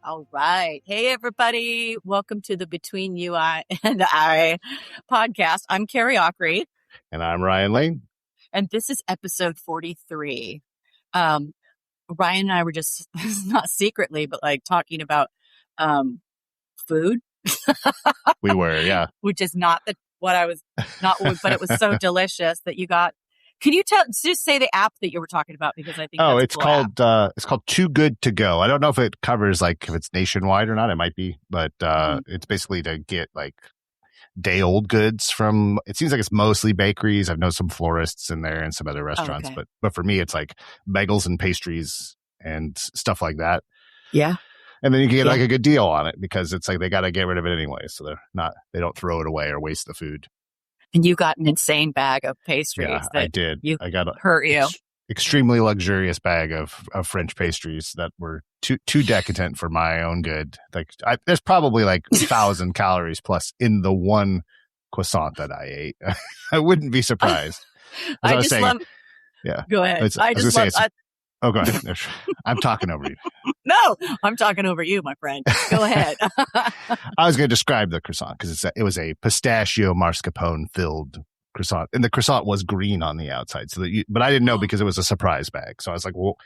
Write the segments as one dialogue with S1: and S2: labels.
S1: All right. Hey, everybody. Welcome to the Between You and I podcast. I'm Carrie Ockery.
S2: And I'm Ryan Lane.
S1: And this is episode 43. Ryan and I were just, not secretly, but like talking about food.
S2: We were, yeah.
S1: Which is not what I was, but it was so delicious that you got. Can you just say the app that you were talking about? Because I think
S2: it's called Too Good to Go. I don't know if it covers like if it's nationwide or not. It might be, but it's basically to get like day old goods from. It seems like it's mostly bakeries. I've known some florists in there and some other restaurants, but for me, it's like bagels and pastries and stuff like that.
S1: Yeah.
S2: And then you can get like a good deal on it because it's like they got to get rid of it anyway, so they don't throw it away or waste the food.
S1: And you got an insane bag of pastries.
S2: Yeah, I did. I got extremely luxurious bag of French pastries that were too decadent for my own good. Like there's probably like 1,000 calories plus in the one croissant that I ate. I wouldn't be surprised.
S1: I just love. Yeah, go ahead.
S2: Oh, go ahead. I'm talking over you.
S1: No, I'm talking over you, my friend. Go ahead.
S2: I was going to describe the croissant because it was a pistachio mascarpone filled croissant, and the croissant was green on the outside. But I didn't know because it was a surprise bag. So I was like, well,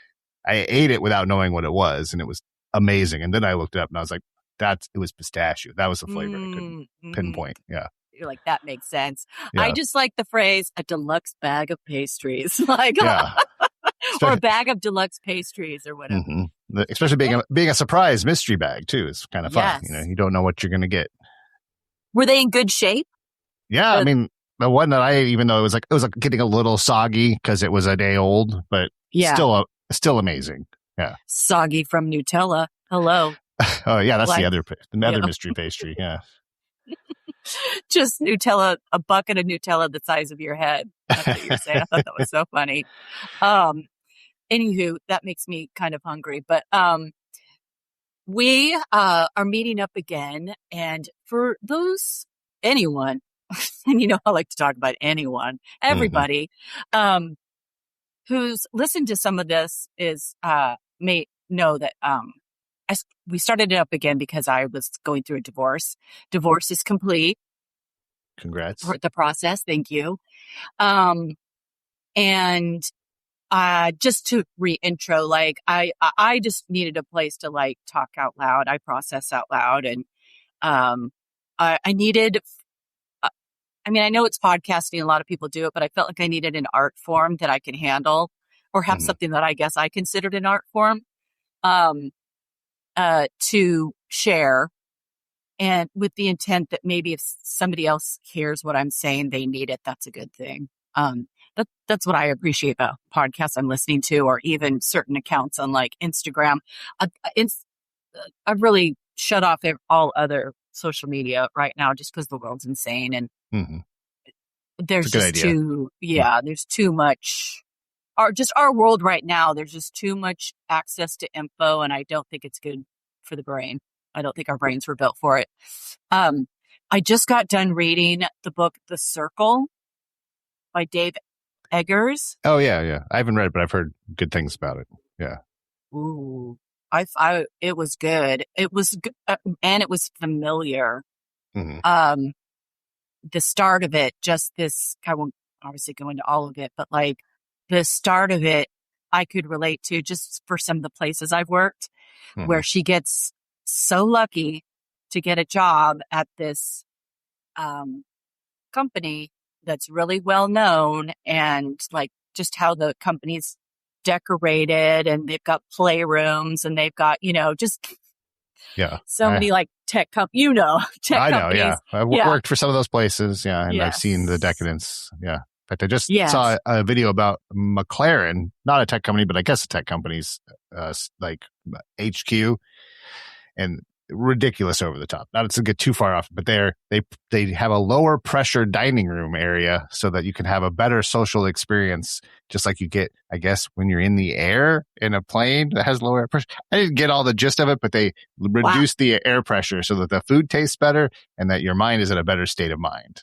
S2: I ate it without knowing what it was, and it was amazing. And then I looked it up, and I was like, it was pistachio. That was the flavor I couldn't pinpoint. Yeah.
S1: You're like, that makes sense. Yeah. I just like the phrase "a deluxe bag of pastries," like.
S2: Yeah.
S1: Or a bag of deluxe pastries or whatever.
S2: Mm-hmm. Especially being a surprise mystery bag too is kind of fun. Yes. You don't know what you're going to get.
S1: Were they in good shape?
S2: Yeah, I mean, the one that I ate, even though it was like getting a little soggy because it was a day old, but still aming. Yeah,
S1: soggy from Nutella. Hello.
S2: Oh yeah, that's the other mystery pastry. Yeah.
S1: Just Nutella, a bucket of Nutella the size of your head. That's what you're saying. I thought that was so funny. Anywho, that makes me kind of hungry. But we are meeting up again. And for anyone, and I like to talk about anyone, everybody who's listened to some of this may know that we started it up again because I was going through a divorce. Divorce is complete.
S2: Congrats.
S1: For the process. Thank you. And just to reintro, like I just needed a place to like talk out loud. I process out loud. And I needed, I know it's podcasting. A lot of people do it, but I felt like I needed an art form that I could handle or have something that I guess I considered an art form. To share, and with the intent that maybe if somebody else hears what I'm saying, they need it. That's a good thing. That's what I appreciate about podcasts I'm listening to, or even certain accounts on like Instagram. I've really shut off just other social media right now, just because the world's insane and there's just there's too much. Our world right now, there's just too much access to info, and I don't think it's good for the brain. I don't think our brains were built for it. I just got done reading the book The Circle by Dave Eggers.
S2: Oh, yeah. I haven't read it, but I've heard good things about it. Yeah.
S1: Ooh, it was good. It was good, and it was familiar. The start of it, just this, I won't obviously go into all of it, but like, the start of it, I could relate to just for some of the places I've worked where she gets so lucky to get a job at this company that's really well known, and like just how the company's decorated, and they've got playrooms, and they've got, just many like tech companies.
S2: I know, yeah. I've worked for some of those places, and I've seen the decadence, yeah. In fact, I just saw a video about McLaren, not a tech company, but I guess a tech company's like HQ, and ridiculous over the top. Not to get too far off, but they have a lower pressure dining room area so that you can have a better social experience, just like you get, I guess, when you're in the air in a plane that has lower air pressure. I didn't get all the gist of it, but they reduce the air pressure so that the food tastes better and that your mind is in a better state of mind.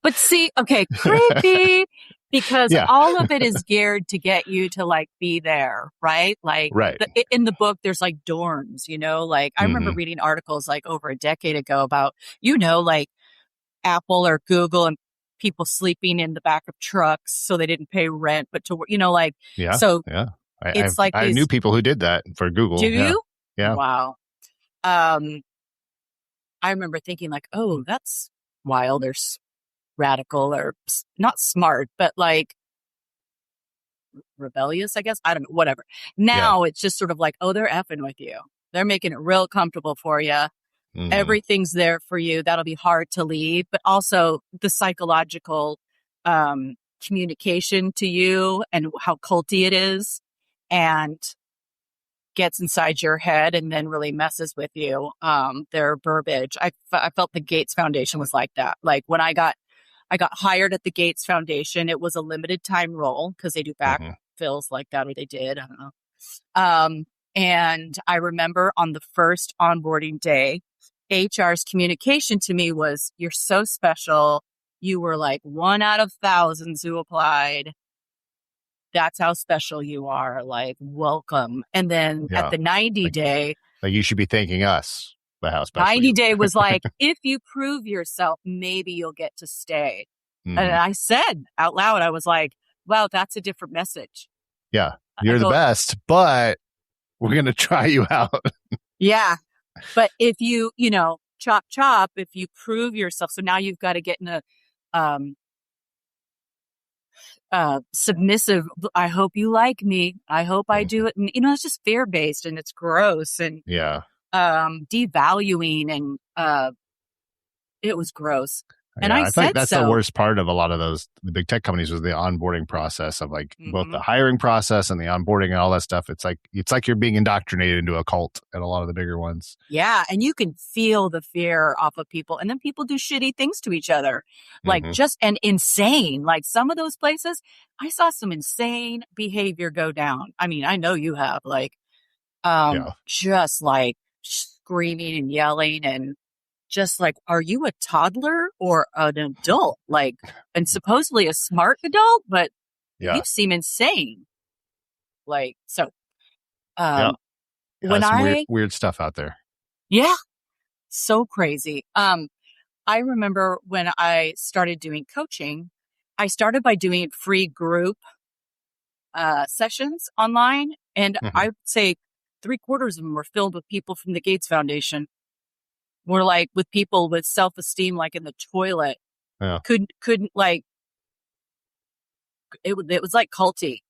S1: But see, okay, creepy, because all of it is geared to get you to like be there, right? Like in the book, there's like dorms, like I remember reading articles like over a decade ago about, like Apple or Google and people sleeping in the back of trucks so they didn't pay rent, but to, like, so it's like
S2: I knew people who did that for Google.
S1: Do you?
S2: Yeah.
S1: Wow. I remember thinking like, oh, that's wild or radical or not smart, but like rebellious, I guess. I don't know, whatever. Now it's just sort of like, oh, they're effing with you. They're making it real comfortable for you. Everything's there for you. That'll be hard to leave, but also the psychological communication to you and how culty it is and gets inside your head and then really messes with you. Their verbiage. I felt the Gates Foundation was like that. Like when I got hired at the Gates Foundation, it was a limited time role because they do backfills like that, or they did. I don't know. And I remember on the first onboarding day, HR's communication to me was, you're so special. You were like one out of thousands who applied. That's how special you are. Like, welcome. And then at the 90 day,
S2: like you should be thanking us. The how special
S1: 90 day was like, if you prove yourself, maybe you'll get to stay. And I said out loud, I was like, wow, that's a different message.
S2: Yeah. You're the best, but we're going to try you out.
S1: Yeah. But if you, chop, if you prove yourself, so now you've got to get in a submissive, I hope you like me. I hope I do it. And, it's just fear-based and it's gross and devaluing and it was gross. And I
S2: think that's the worst part of a lot of the big tech companies was the onboarding process of like both the hiring process and the onboarding and all that stuff. It's like you're being indoctrinated into a cult at a lot of the bigger ones.
S1: Yeah. And you can feel the fear off of people. And then people do shitty things to each other, like and insane. Like some of those places, I saw some insane behavior go down. I mean, I know you have just like screaming and yelling and just like, are you a toddler or an adult? Like, and supposedly a smart adult, but you seem insane. Like, so, when
S2: weird stuff out there.
S1: Yeah. So crazy. I remember when I started doing coaching, I started by doing free group, sessions online. And I would say 3/4 of them were filled with people from the Gates Foundation. We're like with people with self-esteem, like in the toilet, couldn't like, it was like culty.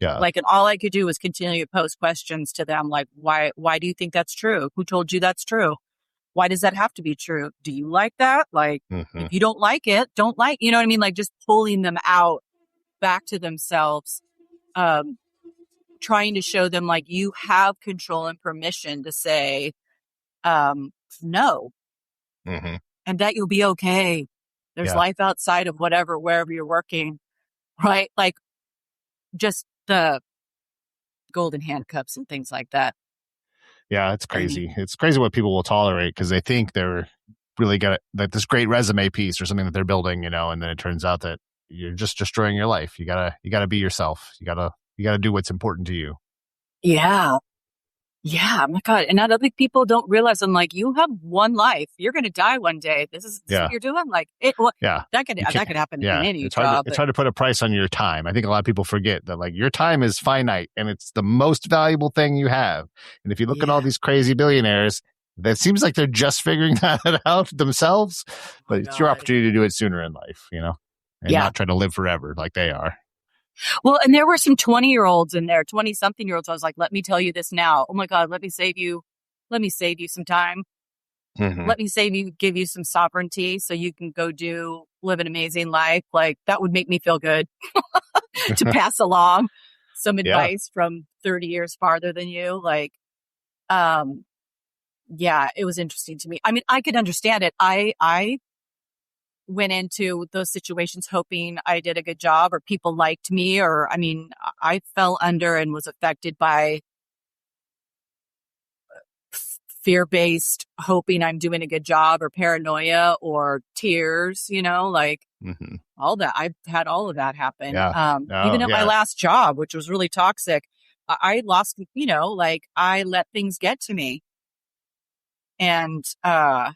S2: Yeah.
S1: Like, and all I could do was continue to pose questions to them. Like, why do you think that's true? Who told you that's true? Why does that have to be true? Do you like that? Like, if you don't like it, don't like, you know what I mean? Like just pulling them out back to themselves, trying to show them like you have control and permission to say, no, and that you'll be okay. There's life outside of wherever you're working, right? Like just the golden handcuffs and things like that.
S2: Yeah, it's crazy. It's crazy what people will tolerate because they think they're really got like this great resume piece or something that they're building, and then it turns out that you're just destroying your life. You gotta be yourself. You gotta do what's important to you.
S1: Yeah. Yeah, oh my God. And other people don't realize, I'm like, you have one life. You're going to die one day. This is what you're doing. Like, that could happen in any job.
S2: It's hard to put a price on your time. I think a lot of people forget that like your time is finite and it's the most valuable thing you have. And if you look at all these crazy billionaires, that seems like they're just figuring that out themselves, but it's your opportunity to do it sooner in life, and not try to live forever like they are.
S1: Well, and there were some 20-year-olds in there, 20-something-year-olds. I was like, let me tell you this now. Oh my God, let me save you some time. Let me give you some sovereignty so you can go live an amazing life. Like that would make me feel good to pass along some advice from 30 years farther than you. Like, it was interesting to me. I mean, I could understand it. I went into those situations hoping I did a good job or people liked me, or, I mean, I fell under and was affected by fear-based, hoping I'm doing a good job, or paranoia, or tears, like all that. I've had all of that happen.
S2: Yeah.
S1: Even at my last job, which was really toxic, I lost, I let things get to me. And, but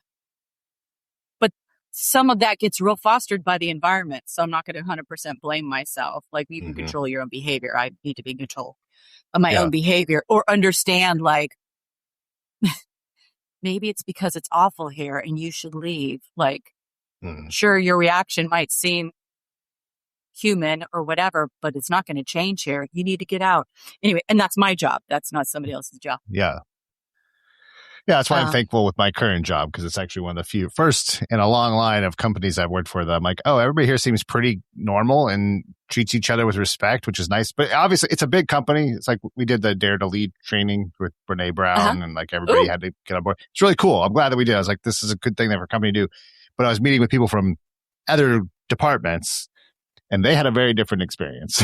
S1: some of that gets real fostered by the environment. So I'm not going to 100% blame myself. Like, you can control your own behavior. I need to be in control of my own behavior, or understand, like, maybe it's because it's awful here and you should leave. Like, sure, your reaction might seem human or whatever, but it's not going to change here. You need to get out. Anyway, and that's my job. That's not somebody else's job.
S2: Yeah. Yeah, that's why I'm thankful with my current job, because it's actually one of the few first in a long line of companies I've worked for that I'm like, oh, everybody here seems pretty normal and treats each other with respect, which is nice. But obviously, it's a big company. It's like we did the Dare to Lead training with Brene Brown, and like everybody had to get on board. It's really cool. I'm glad that we did. I was like, this is a good thing that our company do. But I was meeting with people from other departments, and they had a very different experience.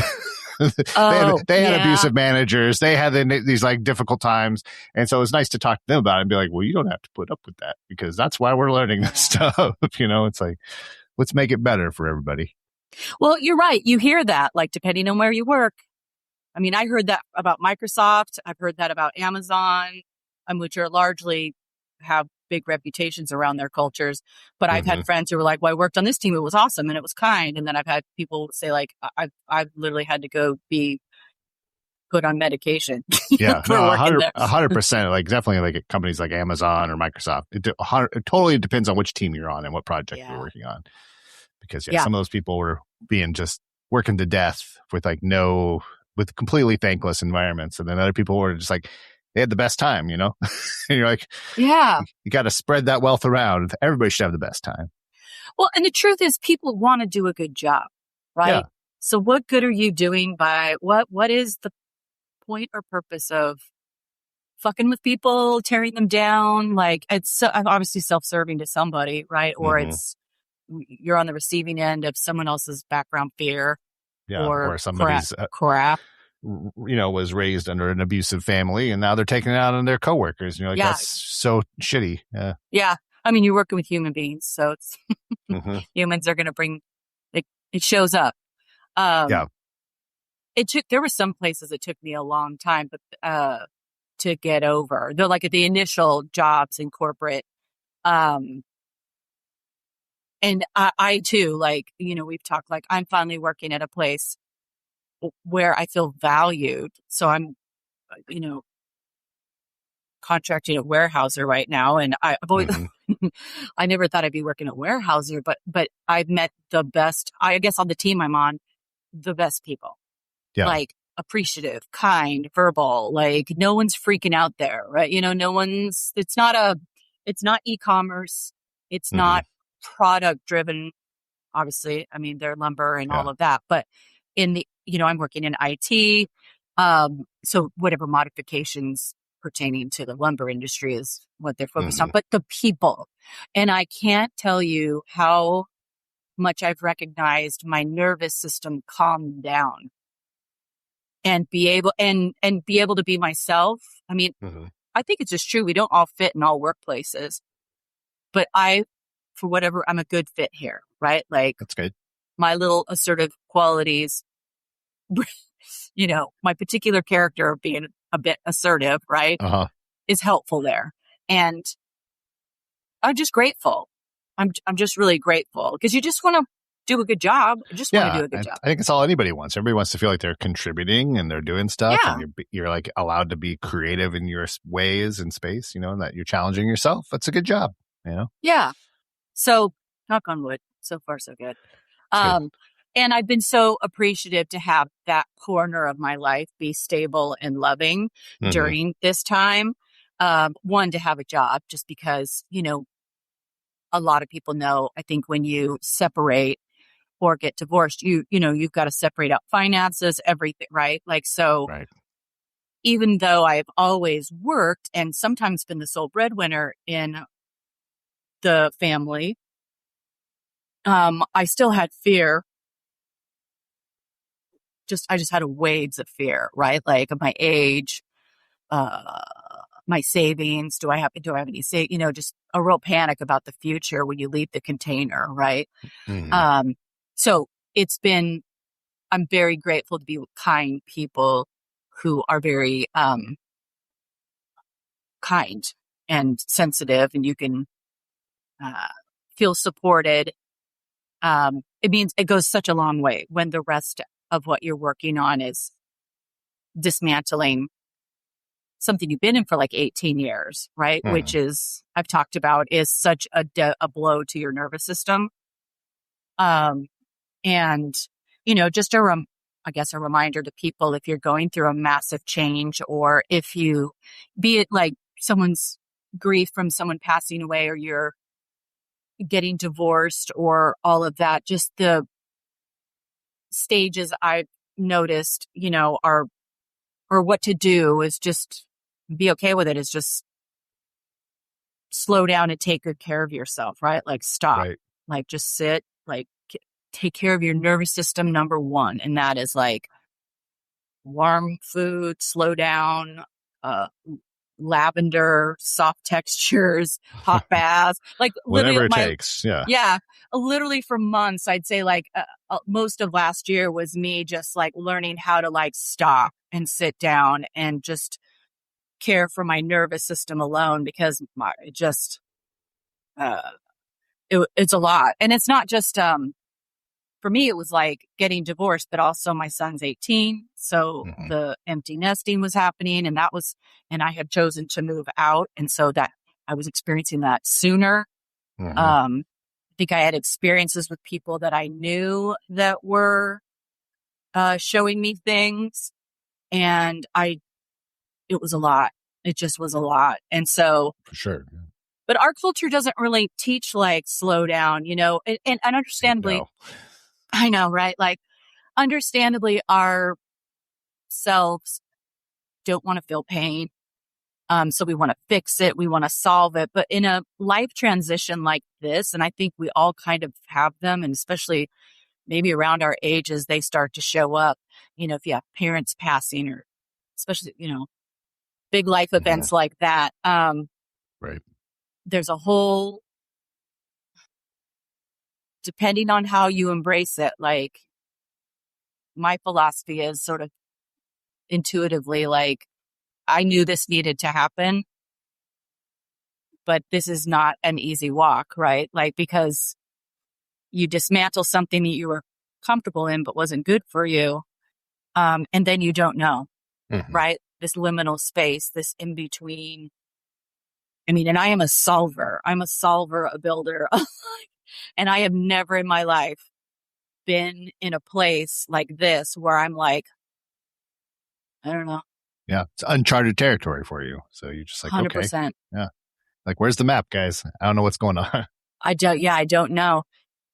S2: They had abusive managers. They had these like difficult times. And so it was nice to talk to them about it and be like, well, you don't have to put up with that, because that's why we're learning this stuff. It's like, let's make it better for everybody.
S1: Well, you're right. You hear that, like, depending on where you work. I mean, I heard that about Microsoft. I've heard that about Amazon, which are largely have big reputations around their cultures. But I've had friends who were like, well, I worked on this team. It was awesome. And it was kind. And then I've had people say, like, I've literally had to go be put on medication.
S2: Yeah, no, 100%. Like, definitely, like, companies like Amazon or Microsoft, it totally depends on which team you're on and what project you're working on. Because some of those people were being just working to death with with completely thankless environments. And then other people were just like, they had the best time, and you're like,
S1: yeah,
S2: you got to spread that wealth around. Everybody should have the best time.
S1: Well, and the truth is, people want to do a good job, right? Yeah. So what good are you doing by what is the point or purpose of fucking with people, tearing them down? Like, it's obviously self-serving to somebody, right? Or you're on the receiving end of someone else's background fear, or somebody's crap.
S2: Was raised under an abusive family, and now they're taking it out on their coworkers. You're like, that's so shitty.
S1: Yeah. I mean, you're working with human beings, so it's humans are going to bring it shows up. There were some places it took me a long time, but to get over. They're like at the initial jobs in corporate. And I too, like, we've talked, like, I'm finally working at a place where I feel valued. So I'm, contracting at Warehouser right now. And I've always, I never thought I'd be working at Warehouser, but I've met the best, I guess on the team I'm on, the best people. Yeah. Like, appreciative, kind, verbal, like, no one's freaking out there, right? It's not e-commerce. It's not product driven. Obviously, I mean, they're lumber and all of that, but I'm working in IT. So whatever modifications pertaining to the lumber industry is what they're focused on, but the people. And I can't tell you how much I've recognized my nervous system calm down and be able to be myself. I mean, I think it's just true. We don't all fit in all workplaces, but for whatever, I'm a good fit here, right? Like,
S2: that's good.
S1: My little assertive qualities, my particular character of being a bit assertive, right, is helpful there. And I'm just grateful. I'm just really grateful, because you just want to do a good job. I just want to do a good job.
S2: I think it's all anybody wants. Everybody wants to feel like they're contributing and they're doing stuff, and you're like allowed to be creative in your ways and space, and that you're challenging yourself. That's a good job,
S1: Yeah. So, knock on wood. So far, so good. And I've been so appreciative to have that corner of my life be stable and loving during this time. One, to have a job, just because, a lot of people know, I think when you separate or get divorced, you've got to separate out finances, everything, right? Like, so even though I've always worked and sometimes been the sole breadwinner in the family, I still had fear. I just had waves of fear, right? Like, of my age, my savings? Do I have any just a real panic about the future when you leave the container, right? Mm-hmm. So I'm very grateful to be with kind people who are very kind and sensitive, and you can feel supported. It means it goes such a long way when the rest of what you're working on is dismantling something you've been in for like 18 years, right? Mm-hmm. Which is, I've talked about, is such a blow to your nervous system. And, just I guess a reminder to people, if you're going through a massive change, or if you, be it like someone's grief from someone passing away, or you're getting divorced, or all of that, just the stages I've noticed, are, or what to do is just be okay with it, is just slow down and take good care of yourself, right? Like stop, right. Like just sit, like take care of your nervous system, number one. And that is like warm food, slow down, lavender, soft textures, hot baths, like
S2: whatever it takes. Yeah.
S1: Yeah. Literally for months, I'd say like most of last year was me just like learning how to like stop and sit down and just care for my nervous system alone, because it's a lot. And it's not just, for me, it was like getting divorced, but also my son's 18. So mm-hmm. the empty nesting was happening, and I had chosen to move out. And so that I was experiencing that sooner. Mm-hmm. I think I had experiences with people that I knew that were, showing me things, and it was a lot. It just was a lot. And so
S2: for sure. Yeah.
S1: But our culture doesn't really teach like slow down, and understandably, no. I know, right? Like understandably, our selves don't want to feel pain. So we want to fix it. We want to solve it. But in a life transition like this, and I think we all kind of have them, and especially maybe around our ages, they start to show up, if you have parents passing, or especially, big life events mm-hmm. like that.
S2: Right.
S1: There's a whole, depending on how you embrace it, like my philosophy is sort of intuitively like, I knew this needed to happen, but this is not an easy walk, right? Like, because you dismantle something that you were comfortable in, but wasn't good for you. And then you don't know, mm-hmm. right? This liminal space, this in between. I mean, and I am a solver. I'm a solver, a builder. And I have never in my life been in a place like this where I'm like, I don't know.
S2: Yeah. It's uncharted territory for you. So you're just like, 100%. Okay. Yeah. Like, where's the map, guys? I don't know what's going on.
S1: I don't know.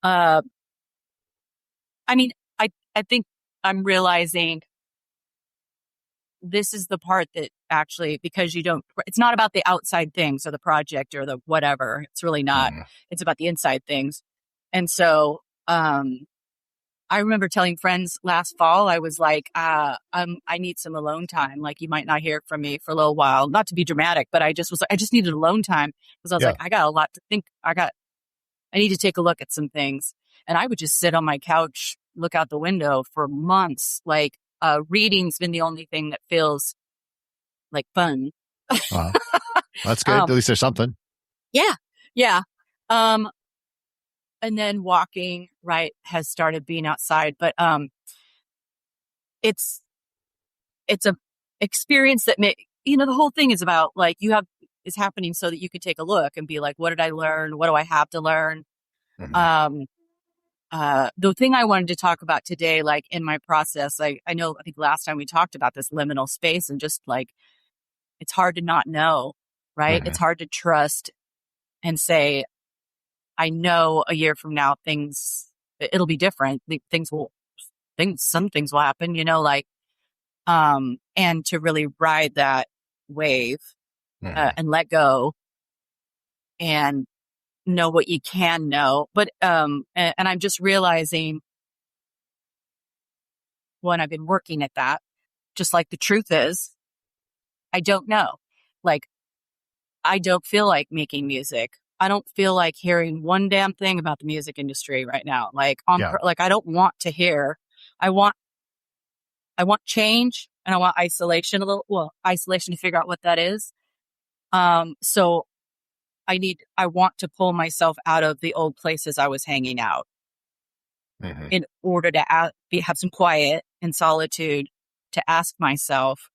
S1: I mean, I think I'm realizing this is the part that actually, because it's not about the outside things or the project or the whatever. It's really not. Mm. It's about the inside things. And so, I remember telling friends last fall, I was like, I need some alone time. Like, you might not hear from me for a little while, not to be dramatic, but I just was like, I just needed alone time, because I was like, I got a lot to think. I need to take a look at some things. And I would just sit on my couch, look out the window for months. Like, reading's been the only thing that feels like fun.
S2: Wow. That's good. At least there's something.
S1: Yeah. Yeah. And then walking, right, has started being outside, but it's a experience that the whole thing is about like is happening so that you can take a look and be like, what did I learn? What do I have to learn? Mm-hmm. The thing I wanted to talk about today, like in my process, I think last time we talked about this liminal space, and just like, it's hard to not know, right? Mm-hmm. It's hard to trust and say, I know a year from now, it'll be different. Some things will happen, like, and to really ride that wave, mm-hmm. And let go and know what you can know. But, and I'm just realizing when I've been working at that, just like the truth is, I don't know. Like, I don't feel like making music. I don't feel like hearing one damn thing about the music industry right now. Like I don't want to hear. I want change, and I want isolation isolation to figure out what that is. So I want to pull myself out of the old places I was hanging out in order to have some quiet and solitude to ask myself,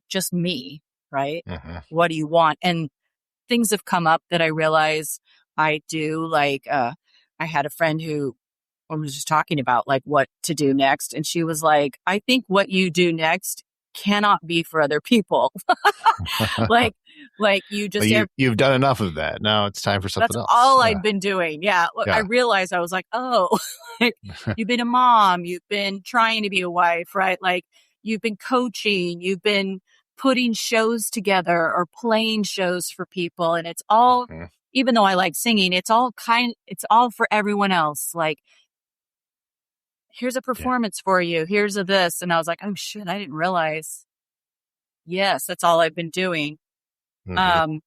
S1: just me, right? What do you want? And things have come up that I realize I do. Like, I had a friend who I was just talking about like what to do next. And she was like, I think what you do next cannot be for other people. like you just
S2: you've done enough of that. Now it's time for something else.
S1: That's all I'd been doing. Yeah. I realized I was like, oh, like, you've been a mom, you've been trying to be a wife, right? Like you've been coaching, you've been putting shows together or playing shows for people. And it's all, even though I like singing, it's all for everyone else. Like, here's a performance for you. Here's a this. And I was like, oh shit, I didn't realize. Yes, that's all I've been doing. I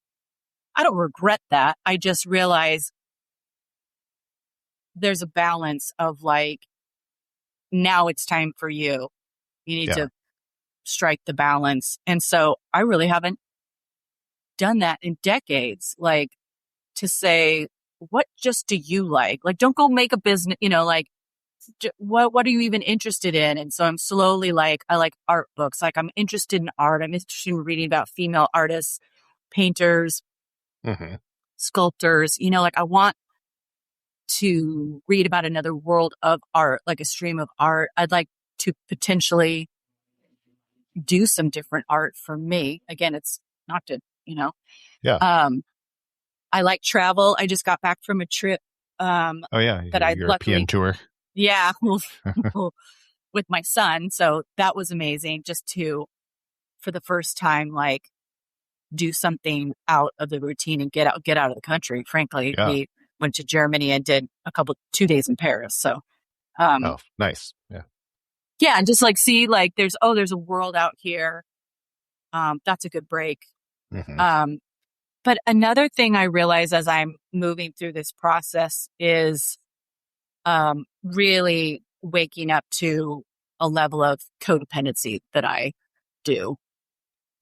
S1: don't regret that. I just realize there's a balance of like, now it's time for you. You need to strike the balance. And so I really haven't done that in decades. Like, to say, what just do you like? Like, don't go make a business, like, what are you even interested in? And so I'm slowly like, I like art books. Like, I'm interested in art. I'm interested in reading about female artists, painters, sculptors. Like, I want to read about another world of art, like a stream of art. I'd like to potentially do some different art for me. Again, it's not to, I like travel. I just got back from a trip.
S2: That I European tour.
S1: Yeah, with my son. So that was amazing, just to, for the first time, like, do something out of the routine and get out of the country. Frankly, we went to Germany and did 2 days in Paris. So,
S2: nice. Yeah.
S1: Yeah. And just like, see, like, there's a world out here. That's a good break. But another thing I realize as I'm moving through this process is, really waking up to a level of codependency that I do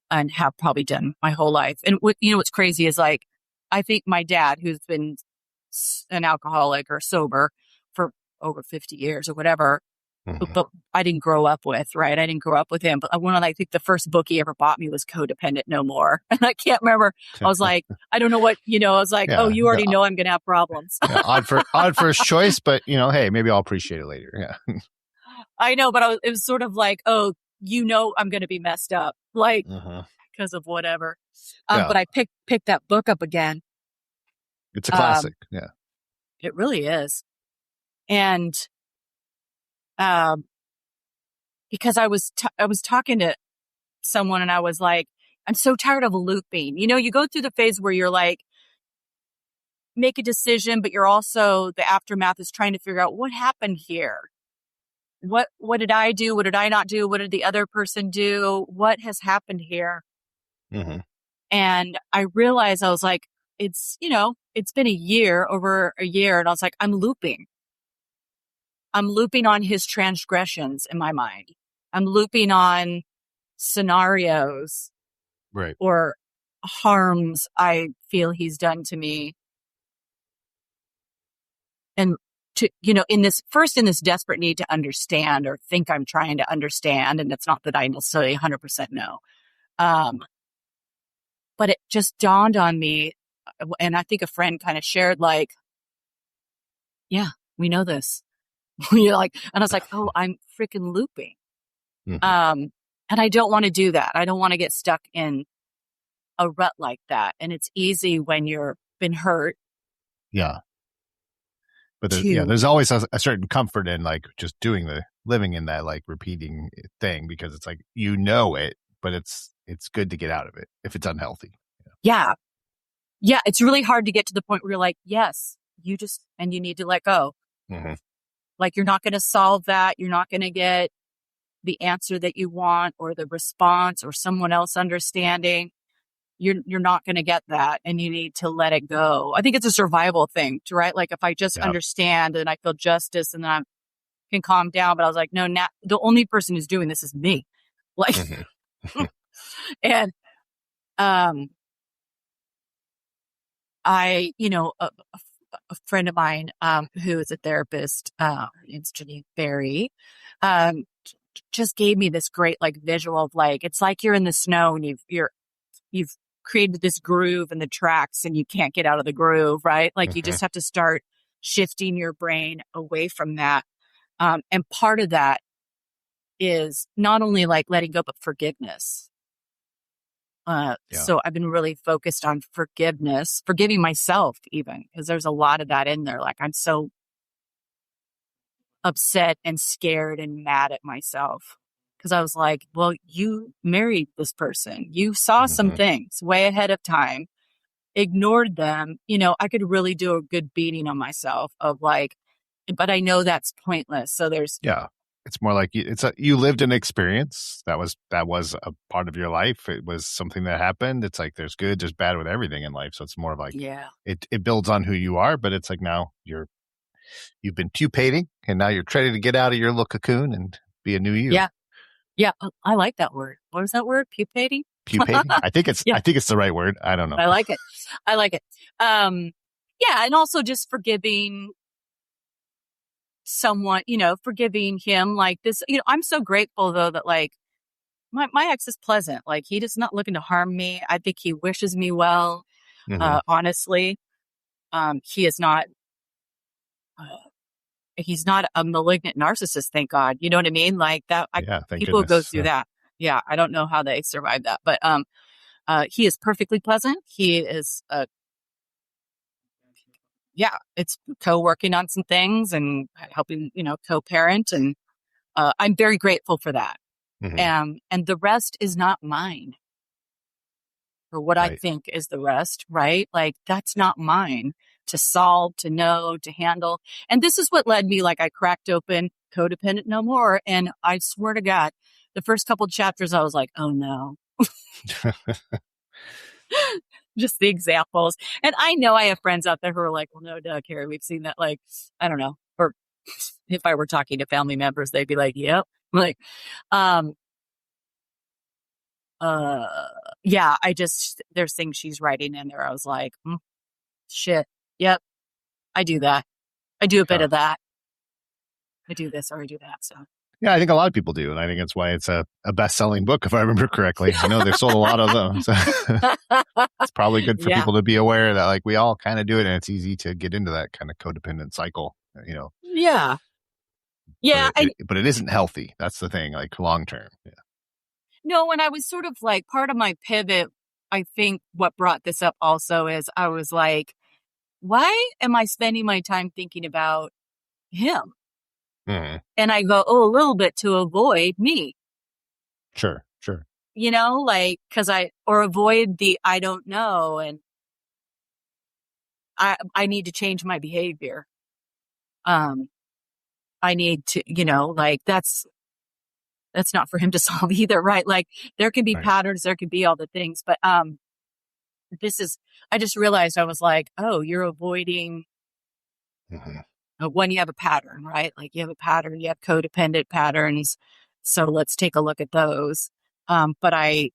S1: and have probably done my whole life. And what's crazy is, like, I think my dad, who's been an alcoholic or sober for over 50 years or whatever, but I didn't grow up with, right? I didn't grow up with him. But I think the first book he ever bought me was Codependent No More. And I can't remember. I was like, I don't know what, I was like, oh, you already know I'm going to have problems.
S2: Odd first choice, but hey, maybe I'll appreciate it later. Yeah.
S1: I know, but it was sort of like, oh, I'm going to be messed up, like, because of whatever. But I picked that book up again.
S2: It's a classic. Yeah.
S1: It really is. And, because I was talking to someone and I was like, I'm so tired of looping. You go through the phase where you're like, make a decision, but you're also, the aftermath is trying to figure out what happened here. What did I do? What did I not do? What did the other person do? What has happened here? And I realized, I was like, it's been over a year. And I was like, I'm looping on his transgressions in my mind. I'm looping on scenarios,
S2: right,
S1: or harms I feel he's done to me. And to, in this desperate need to understand, or think I'm trying to understand. And it's not that I necessarily 100% know. But it just dawned on me. And I think a friend kind of shared, like, yeah, we know this. You're like, and I was like, oh, I'm freaking looping. And I don't want to do that. I don't want to get stuck in a rut like that. And it's easy when you're been hurt.
S2: Yeah. But there's always a certain comfort in, like, just living in that, like, repeating thing, because it's like, it, but it's good to get out of it if it's unhealthy.
S1: Yeah. Yeah. It's really hard to get to the point where you're like, yes, you need to let go. Like, you're not going to solve that. You're not going to get the answer that you want, or the response, or someone else understanding. you're not going to get that, and you need to let it go. I think it's a survival thing, right? Like if I just understand and I feel justice and then I can calm down, but I was like, no, now the only person who's doing this is me. Like, and, I, a friend of mine, who is a therapist, it's Janine Berry, just gave me this great like visual of like, it's like you're in the snow and you've created this groove in the tracks and you can't get out of the groove, right? Like you just have to start shifting your brain away from that. And part of that is not only like letting go, but forgiveness. So I've been really focused on forgiveness, forgiving myself even, because there's a lot of that in there. Like I'm so upset and scared and mad at myself because I was like, well, you married this person. You saw some things way ahead of time, ignored them. I could really do a good beating on myself of like, but I know that's pointless. So there's,
S2: it's more like you lived an experience that was a part of your life. It was something that happened. It's like there's good, there's bad with everything in life. So it's more of like, it builds on who you are, but it's like now you've been pupating and now you're ready to get out of your little cocoon and be a new you.
S1: Yeah. I like that word. What is that word? Pupating?
S2: Pupating? I think it's the right word. I don't know.
S1: I like it. And also just forgiving someone, forgiving him like this. I'm so grateful though that like my ex is pleasant. Like he is not looking to harm me. I think he wishes me well. Honestly, he is not. He's not a malignant narcissist, thank God. You know what I mean? Like that. People go through that. Yeah, I don't know how they survive that, but he is perfectly pleasant. He is it's co-working on some things and helping, co-parent. And I'm very grateful for that. And the rest is not mine. Or what I think is the rest, right? Like that's not mine to solve, to know, to handle. And this is what led me, like I cracked open Codependent No More. And I swear to God, the first couple of chapters, I was like, oh no. Just the examples. And I know I have friends out there who are like, well, no, duh, Carrie, we've seen that. Like, I don't know. Or if I were talking to family members, they'd be like, yep. Like, there's things she's writing in there. I was like, shit. Yep. I do that. I do a bit of that. I do this or I do that. So.
S2: Yeah, I think a lot of people do. And I think that's why it's a best-selling book, if I remember correctly. I know they've sold a lot of them. So it's probably good for people to be aware that like we all kind of do it and it's easy to get into that kind of codependent cycle,
S1: Yeah. Yeah.
S2: But it isn't healthy. That's the thing, like long-term. Yeah.
S1: No, and I was sort of like part of my pivot. I think what brought this up also is I was like, why am I spending my time thinking about him? And I go, a little bit to avoid me.
S2: Sure.
S1: Like, or avoid the, I don't know. And I need to change my behavior. I need to, like that's not for him to solve either. Right. Like there can be patterns, there can be all the things, but, I just realized I was like, oh, you're avoiding when you have a pattern, right? Like you have a pattern, you have codependent patterns. So let's take a look at those. But I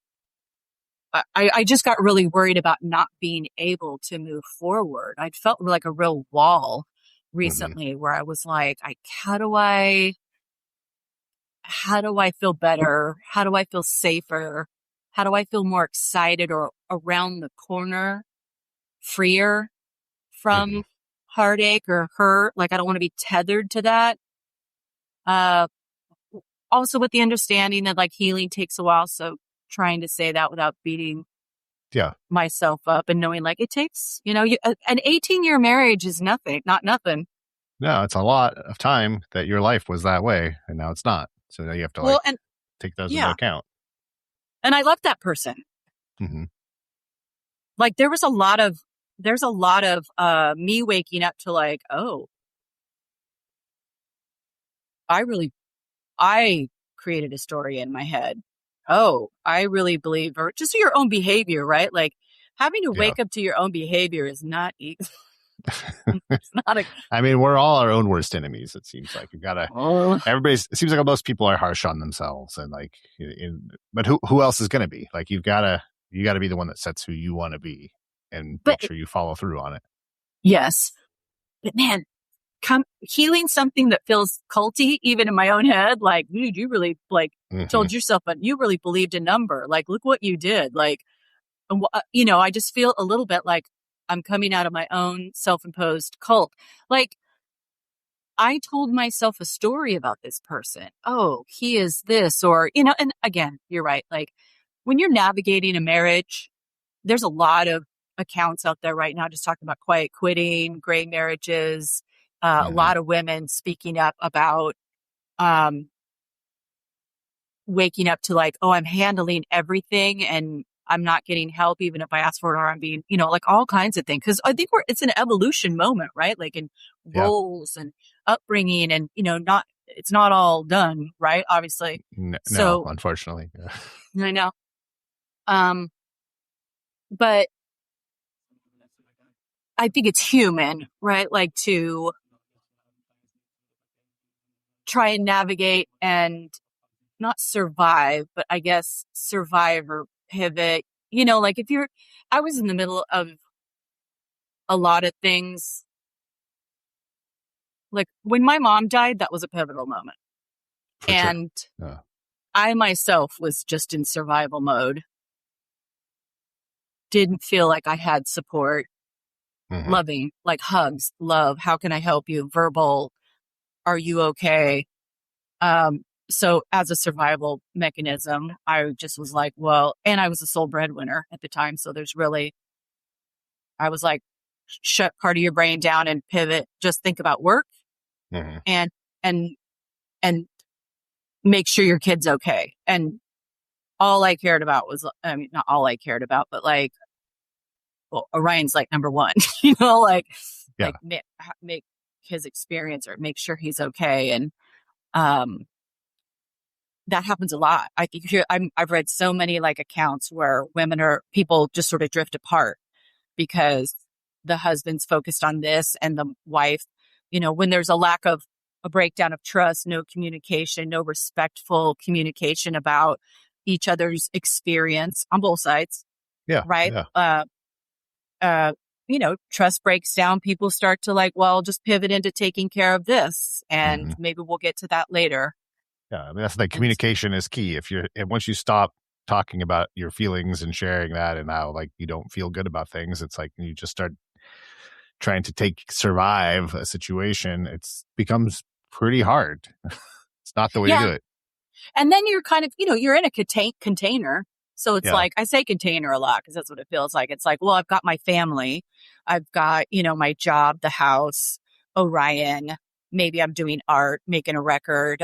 S1: just got really worried about not being able to move forward. I felt like a real wall recently where I was like, how do I feel better? How do I feel safer? How do I feel more excited or around the corner, freer from heartache or hurt? Like, I don't want to be tethered to that. Also with the understanding that like healing takes a while. So trying to say that without beating myself up and knowing like it takes, an 18-year marriage is nothing. No,
S2: it's a lot of time that your life was that way and now it's not. So now you have to take those into account.
S1: And I love that person. Like there's a lot of me waking up to like, oh, I created a story in my head Oh, I really believe, or just your own behavior, right? Like having to wake up to your own behavior is not easy.
S2: It's not I mean, we're all our own worst enemies. It seems like you gotta. It seems like most people are harsh on themselves, and like, but who else is gonna be? Like, you gotta be the one that sets who you want to be, and make sure you follow through on it.
S1: Yes, but man, healing something that feels culty, even in my own head, like, dude, you really like told yourself, but you really believed a number. Like, look what you did. Like, I just feel a little bit like I'm coming out of my own self-imposed cult. Like, I told myself a story about this person. Oh, he is this, or, and again, you're right. Like, when you're navigating a marriage, there's a lot of accounts out there right now just talking about quiet quitting, gray marriages, a lot of women speaking up about waking up to like, oh, I'm handling everything and I'm not getting help even if I ask for it, or I'm being, like all kinds of things. Because I think it's an evolution moment, right? Like in roles and upbringing, and it's not all done, right? Obviously,
S2: no, unfortunately,
S1: I know. But I think it's human, right? Like to try and navigate and not survive, but I guess survive or pivot. Like I was in the middle of a lot of things. Like when my mom died, that was a pivotal moment. And I myself was just in survival mode. Didn't feel like I had support, loving, like hugs, love. How can I help you? Verbal. Are you okay? So as a survival mechanism, I just was like, well, and I was a sole breadwinner at the time. So I was like, shut part of your brain down and pivot. Just think about work and make sure your kid's okay. And all I cared about was, I mean, not all I cared about, but like, well, Orion's like number one, like make his experience or make sure he's okay. And, that happens a lot. I think I've read so many like accounts where people just sort of drift apart because the husband's focused on this and the wife, when there's a breakdown of trust, no communication, no respectful communication about each other's experience on both sides.
S2: Yeah.
S1: Right. Yeah. Trust breaks down. People start to like, well, just pivot into taking care of this. And maybe we'll get to that later.
S2: Yeah, I mean, that's like communication is key. Once you stop talking about your feelings and sharing that and how like you don't feel good about things, it's like you just start trying to survive a situation. It becomes pretty hard. It's not the way to do it.
S1: And then you're kind of, you're in a container. So it's like, I say container a lot because that's what it feels like. It's like, well, I've got my family. I've got, my job, the house, Orion. Maybe I'm doing art, making a record.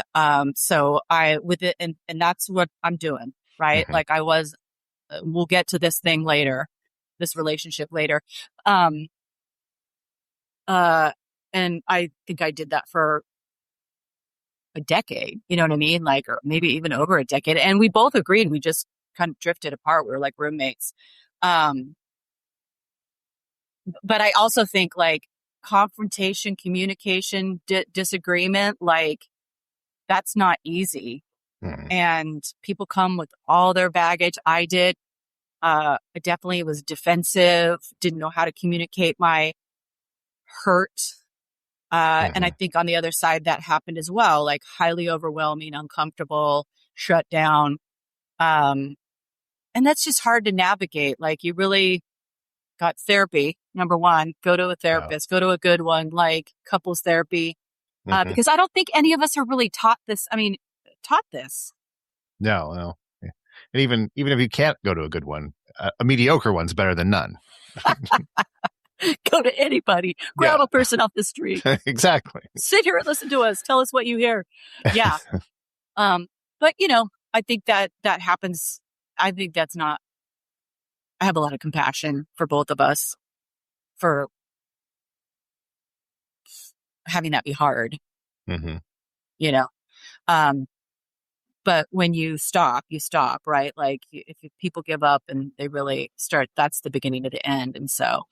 S1: So and that's what I'm doing, right? Like we'll get to this thing later, this relationship later. And I think I did that for a decade, you know what I mean? Like, or maybe even over a decade. And we both agreed, we just kind of drifted apart. We were like roommates. But I also think like confrontation, communication, disagreement, like that's not easy. And people come with all their baggage. I did. I definitely was defensive, didn't know how to communicate my hurt. And I think on the other side that happened as well, like highly overwhelming, uncomfortable, shut down. And that's just hard to navigate. Like you really got therapy. Number one, go to a therapist, go to a good one, like couples therapy. Because I don't think any of us are really taught this.
S2: No. Yeah. And even if you can't go to a good one, a mediocre one's better than none.
S1: Go to anybody, grab a person off the street.
S2: Exactly.
S1: Sit here and listen to us. Tell us what you hear. Yeah. But I think that happens. I think that's not, I have a lot of compassion for both of us for having that be hard. But when you stop, right? Like if people give up and they really start, that's the beginning of the end. And so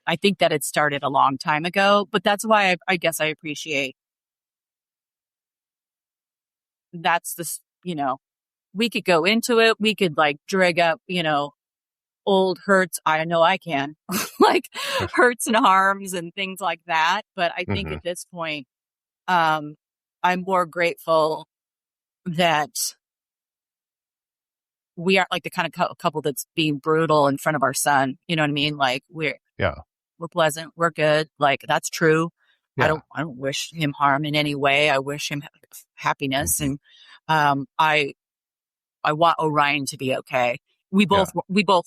S1: I think that it started a long time ago, but that's why I guess I appreciate that's this, we could go into it. We could like drag up, old hurts. I know I can like hurts and harms and things like that. But I think at this point, I'm more grateful that we aren't like the kind of couple that's being brutal in front of our son. You know what I mean? Like we're pleasant. We're good. Like that's true. Yeah. I don't wish him harm in any way. I wish him happiness. And, I want Orion to be okay. We both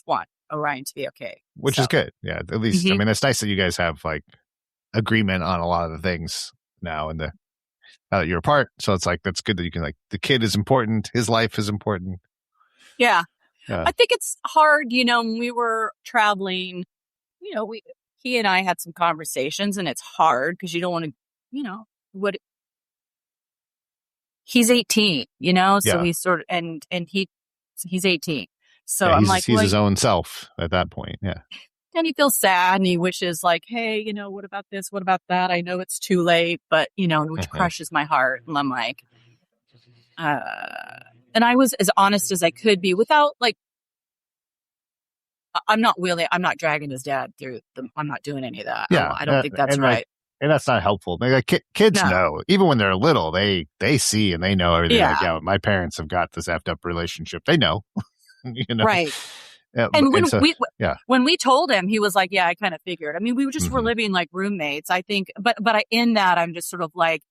S1: want Orion to be okay.
S2: Which is good. Yeah. At least, I mean, it's nice that you guys have like agreement on a lot of the things now now that you're apart. So it's like, that's good that you can like, the kid is important. His life is important.
S1: Yeah. I think it's hard, when we were traveling, he and I had some conversations and it's hard because you don't want to, he's 18, so he's sort of, and he's 18. So I'm like,
S2: he's his own self at that point. Yeah.
S1: And he feels sad and he wishes like, hey, what about this? What about that? I know it's too late, but, which crushes my heart. And I'm like, and I was as honest as I could be without like, I'm not dragging his dad through I'm not doing any of that.
S2: Yeah.
S1: I don't think that's right.
S2: And that's not helpful. Like, kids know, even when they're little, they see and they know everything. Yeah. Like, my parents have got this effed up relationship. They know,
S1: Right. And when we told him, he was like, yeah, I kind of figured. I mean, we were living like roommates, I think. But in that, I'm just sort of like,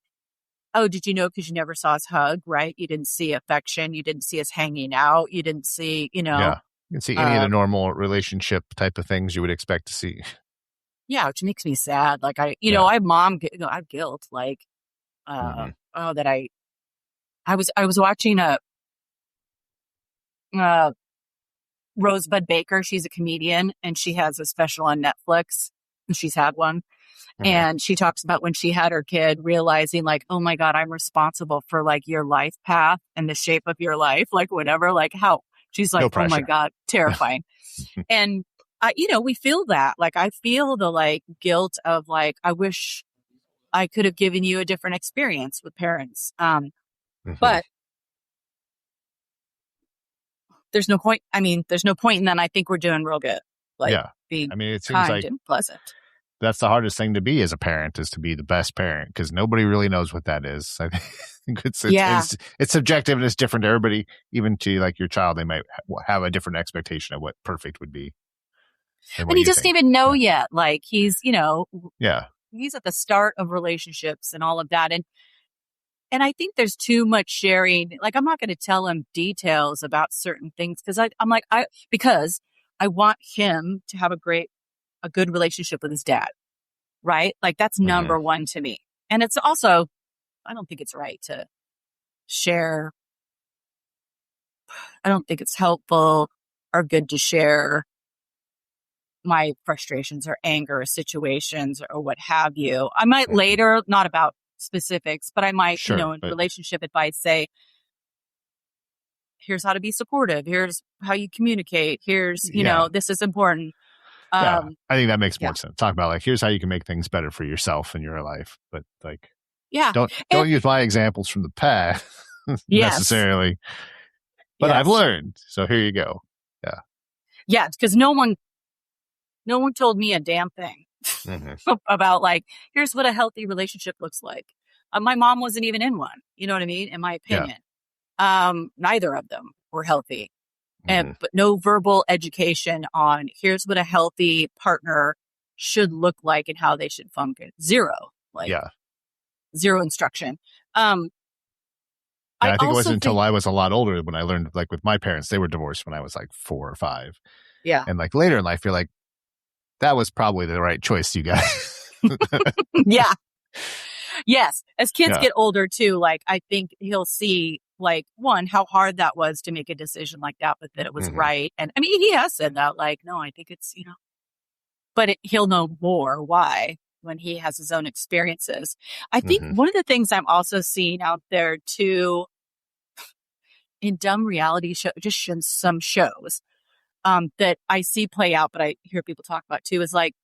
S1: oh, did you know? Because you never saw us hug, right? You didn't see affection. You didn't see us hanging out. You didn't see,
S2: Yeah. You can see any of the normal relationship type of things you would expect to see.
S1: Yeah, which makes me sad. Like I have guilt. Like, that I was watching Rosebud Baker. She's a comedian and she has a special on Netflix and she's had one. And she talks about when she had her kid realizing like, oh my God, I'm responsible for like your life path and the shape of your life, like whatever, like how she's like, oh my God, terrifying. And we feel that. Like, I feel the like guilt of like, I wish I could have given you a different experience with parents. But there's no point. I mean, there's no point in that. I think we're doing real good. Like, being it seems kind like and pleasant.
S2: That's the hardest thing to be as a parent, is to be the best parent, because nobody really knows what that is. I think it's subjective and it's different to everybody. Even to like your child, they might have a different expectation of what perfect would be.
S1: And he doesn't even know yet. Like he's, he's at the start of relationships and all of that. And I think there's too much sharing. Like, I'm not going to tell him details about certain things because I want him to have a good relationship with his dad. Right. Like that's number one to me. And it's also, I don't think it's right to share. I don't think it's helpful or good to share my frustrations or anger or situations or what have you. I might later, not about specifics, but I might, in relationship advice say, here's how to be supportive. Here's how you communicate. Here's, this is important.
S2: I think that makes more sense. Talk about like, here's how you can make things better for yourself in your life. But like, don't use my examples from the past necessarily. But I've learned. So here you go. Yeah.
S1: Yeah. Because no one told me a damn thing about like, here's what a healthy relationship looks like. My mom wasn't even in one, you know what I mean? In my opinion, neither of them were healthy, but no verbal education on here's what a healthy partner should look like and how they should function. Zero instruction.
S2: I think it wasn't until I was a lot older when I learned, like with my parents, they were divorced when I was like 4 or 5.
S1: Yeah.
S2: And like later in life, you're like, that was probably the right choice, you guys.
S1: Yeah. Yes. As kids get older too, like I think he'll see like one, how hard that was to make a decision like that, but that it was right. And I mean, he has said that like, no, I think it's, but he'll know more why when he has his own experiences. I think one of the things I'm also seeing out there too, in dumb reality show, just some shows that I see play out, but I hear people talk about too, is like,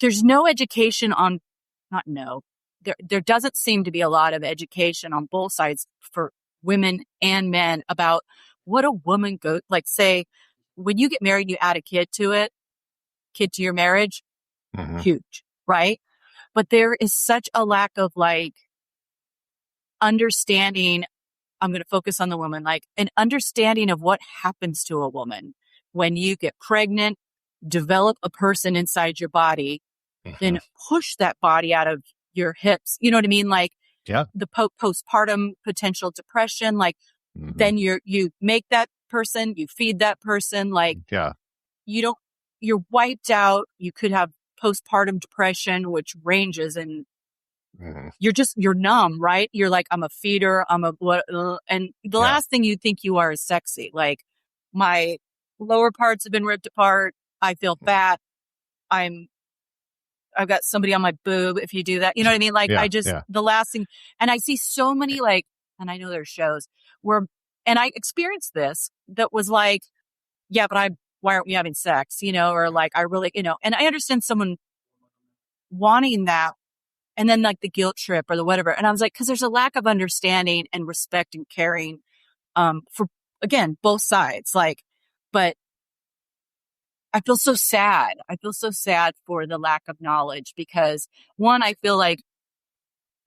S1: there's no education on, not no, there doesn't seem to be a lot of education on both sides for women and men about what a woman goes, like, say, when you get married, you add a kid to your marriage, huge, right? But there is such a lack of like understanding. I'm going to focus on the woman, like an understanding of what happens to a woman when you get pregnant, develop a person inside your body, then push that body out of your hips. You know what I mean? Like the postpartum potential depression, like then you make that person, you feed that person, like you're wiped out. You could have postpartum depression, which ranges and you're numb, right? You're like, I'm a feeder, I'm a what, and the last thing you think you are is sexy. Like my lower parts have been ripped apart. I feel fat. I've got somebody on my boob. If you do that, you know what I mean? Like the last thing, and I see so many like, and I know there's shows where, and I experienced this that was like, yeah, but why aren't we having sex? You know, or like, I really, you know, and I understand someone wanting that. And then like the guilt trip or the whatever. And I was like, cause there's a lack of understanding and respect and caring, for, again, both sides. Like, but I feel so sad. I feel so sad for the lack of knowledge because one, I feel like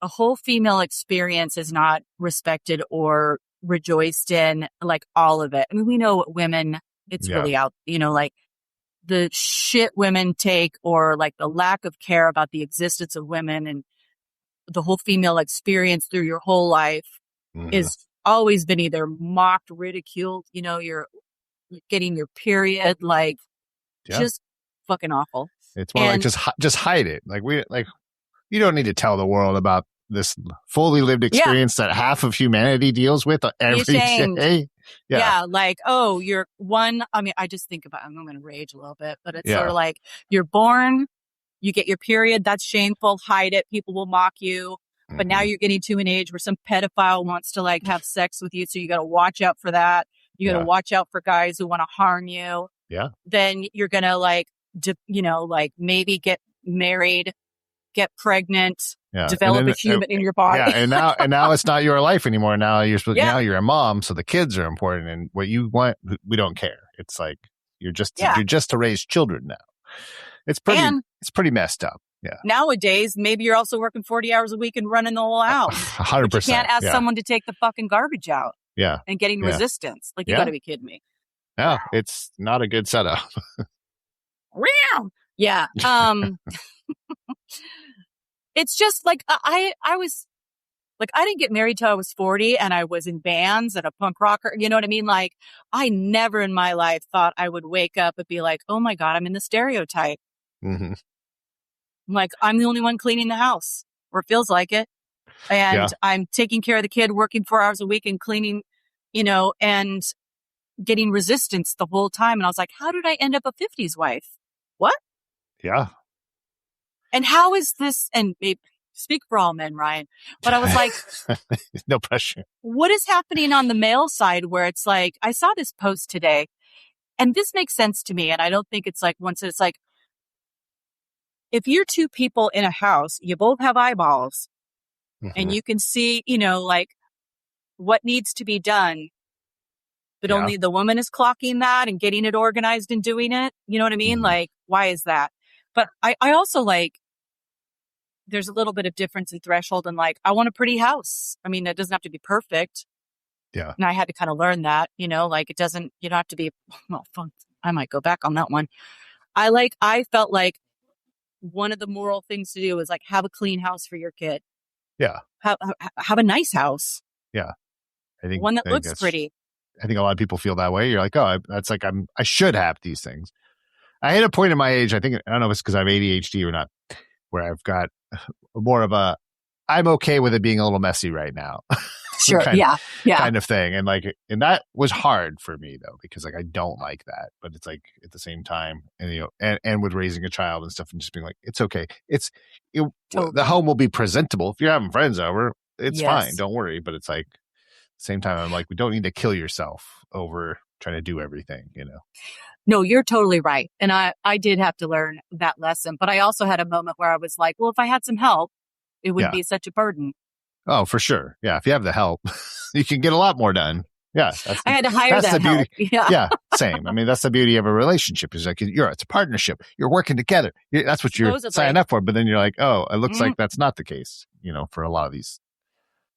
S1: a whole female experience is not respected or rejoiced in, like all of it. I mean, we know women, it's really out, you know, like the shit women take or like the lack of care about the existence of women and the whole female experience through your whole life is always been either mocked, ridiculed, you know, you're getting your period, like just fucking awful.
S2: It's more like just hide it. Like you don't need to tell the world about this fully lived experience that half of humanity deals with every day.
S1: Yeah, like, oh, you're one. I mean, I just think about, I'm going to rage a little bit, but it's sort of like you're born, you get your period. That's shameful. Hide it. People will mock you. But now you're getting to an age where some pedophile wants to like have sex with you. So you got to watch out for that. You got to watch out for guys who want to harm you.
S2: Yeah.
S1: Then you're going to like, you know, like maybe get married, get pregnant, develop a human in your body.
S2: Yeah. And now it's not your life anymore. Now now you're a mom. So the kids are important and what you want, we don't care. It's like, you're just to raise children now. It's pretty messed up. Yeah.
S1: Nowadays, maybe you're also working 40 hours a week and running the whole house.
S2: 100%.
S1: You can't ask someone to take the fucking garbage out.
S2: Yeah.
S1: And getting resistance. Like, you got to be kidding me.
S2: Yeah. Wow. It's not a good setup.
S1: Yeah. It's just like, I was like, I didn't get married till I was 40 and I was in bands and a punk rocker. You know what I mean? Like, I never in my life thought I would wake up and be like, oh my God, I'm in the stereotype. Like, I'm the only one cleaning the house, or it feels like it. And I'm taking care of the kid, working 4 hours a week and cleaning, you know, and getting resistance the whole time. And I was like, how did I end up a 50s wife? What?
S2: Yeah.
S1: And how is this? And maybe speak for all men, Ryan. But I was like,
S2: no pressure.
S1: What is happening on the male side where it's like, I saw this post today and this makes sense to me. And I don't think it's like once it's like, if you're two people in a house, you both have eyeballs and you can see, you know, like what needs to be done, but only the woman is clocking that and getting it organized and doing it. You know what I mean? Like, why is that? But I also like, there's a little bit of difference in threshold and like, I want a pretty house. I mean, it doesn't have to be perfect.
S2: Yeah.
S1: And I had to kind of learn that, you know, like you don't have to be, well, I might go back on that one. I felt like one of the moral things to do is like have a clean house for your kid.
S2: Yeah.
S1: Have a nice house.
S2: Yeah. I think
S1: one that looks pretty.
S2: I think a lot of people feel that way. You're like, oh, that's like, I should have these things. I hit a point in my age, I don't know if it's because I have ADHD or not, where I've got more of I'm okay with it being a little messy right now.
S1: Sure.
S2: Kind of thing. And like, and that was hard for me though, because like, I don't like that, but it's like at the same time, and, you know, and with raising a child and stuff and just being like, it's okay. Totally. The home will be presentable. If you're having friends over, it's fine. Don't worry. But it's like, same time, I'm like, we don't need to kill yourself over trying to do everything,
S1: No, you're totally right. And I did have to learn that lesson. But I also had a moment where I was like, well, if I had some help, it wouldn't be such a burden.
S2: Oh, for sure. Yeah. If you have the help, you can get a lot more done. Yeah.
S1: I had to hire that help.
S2: Yeah. Same. I mean, that's the beauty of a relationship is like, it's a partnership. You're working together. That's what you're signing up for. But then you're like, oh, it looks like that's not the case, for a lot of these.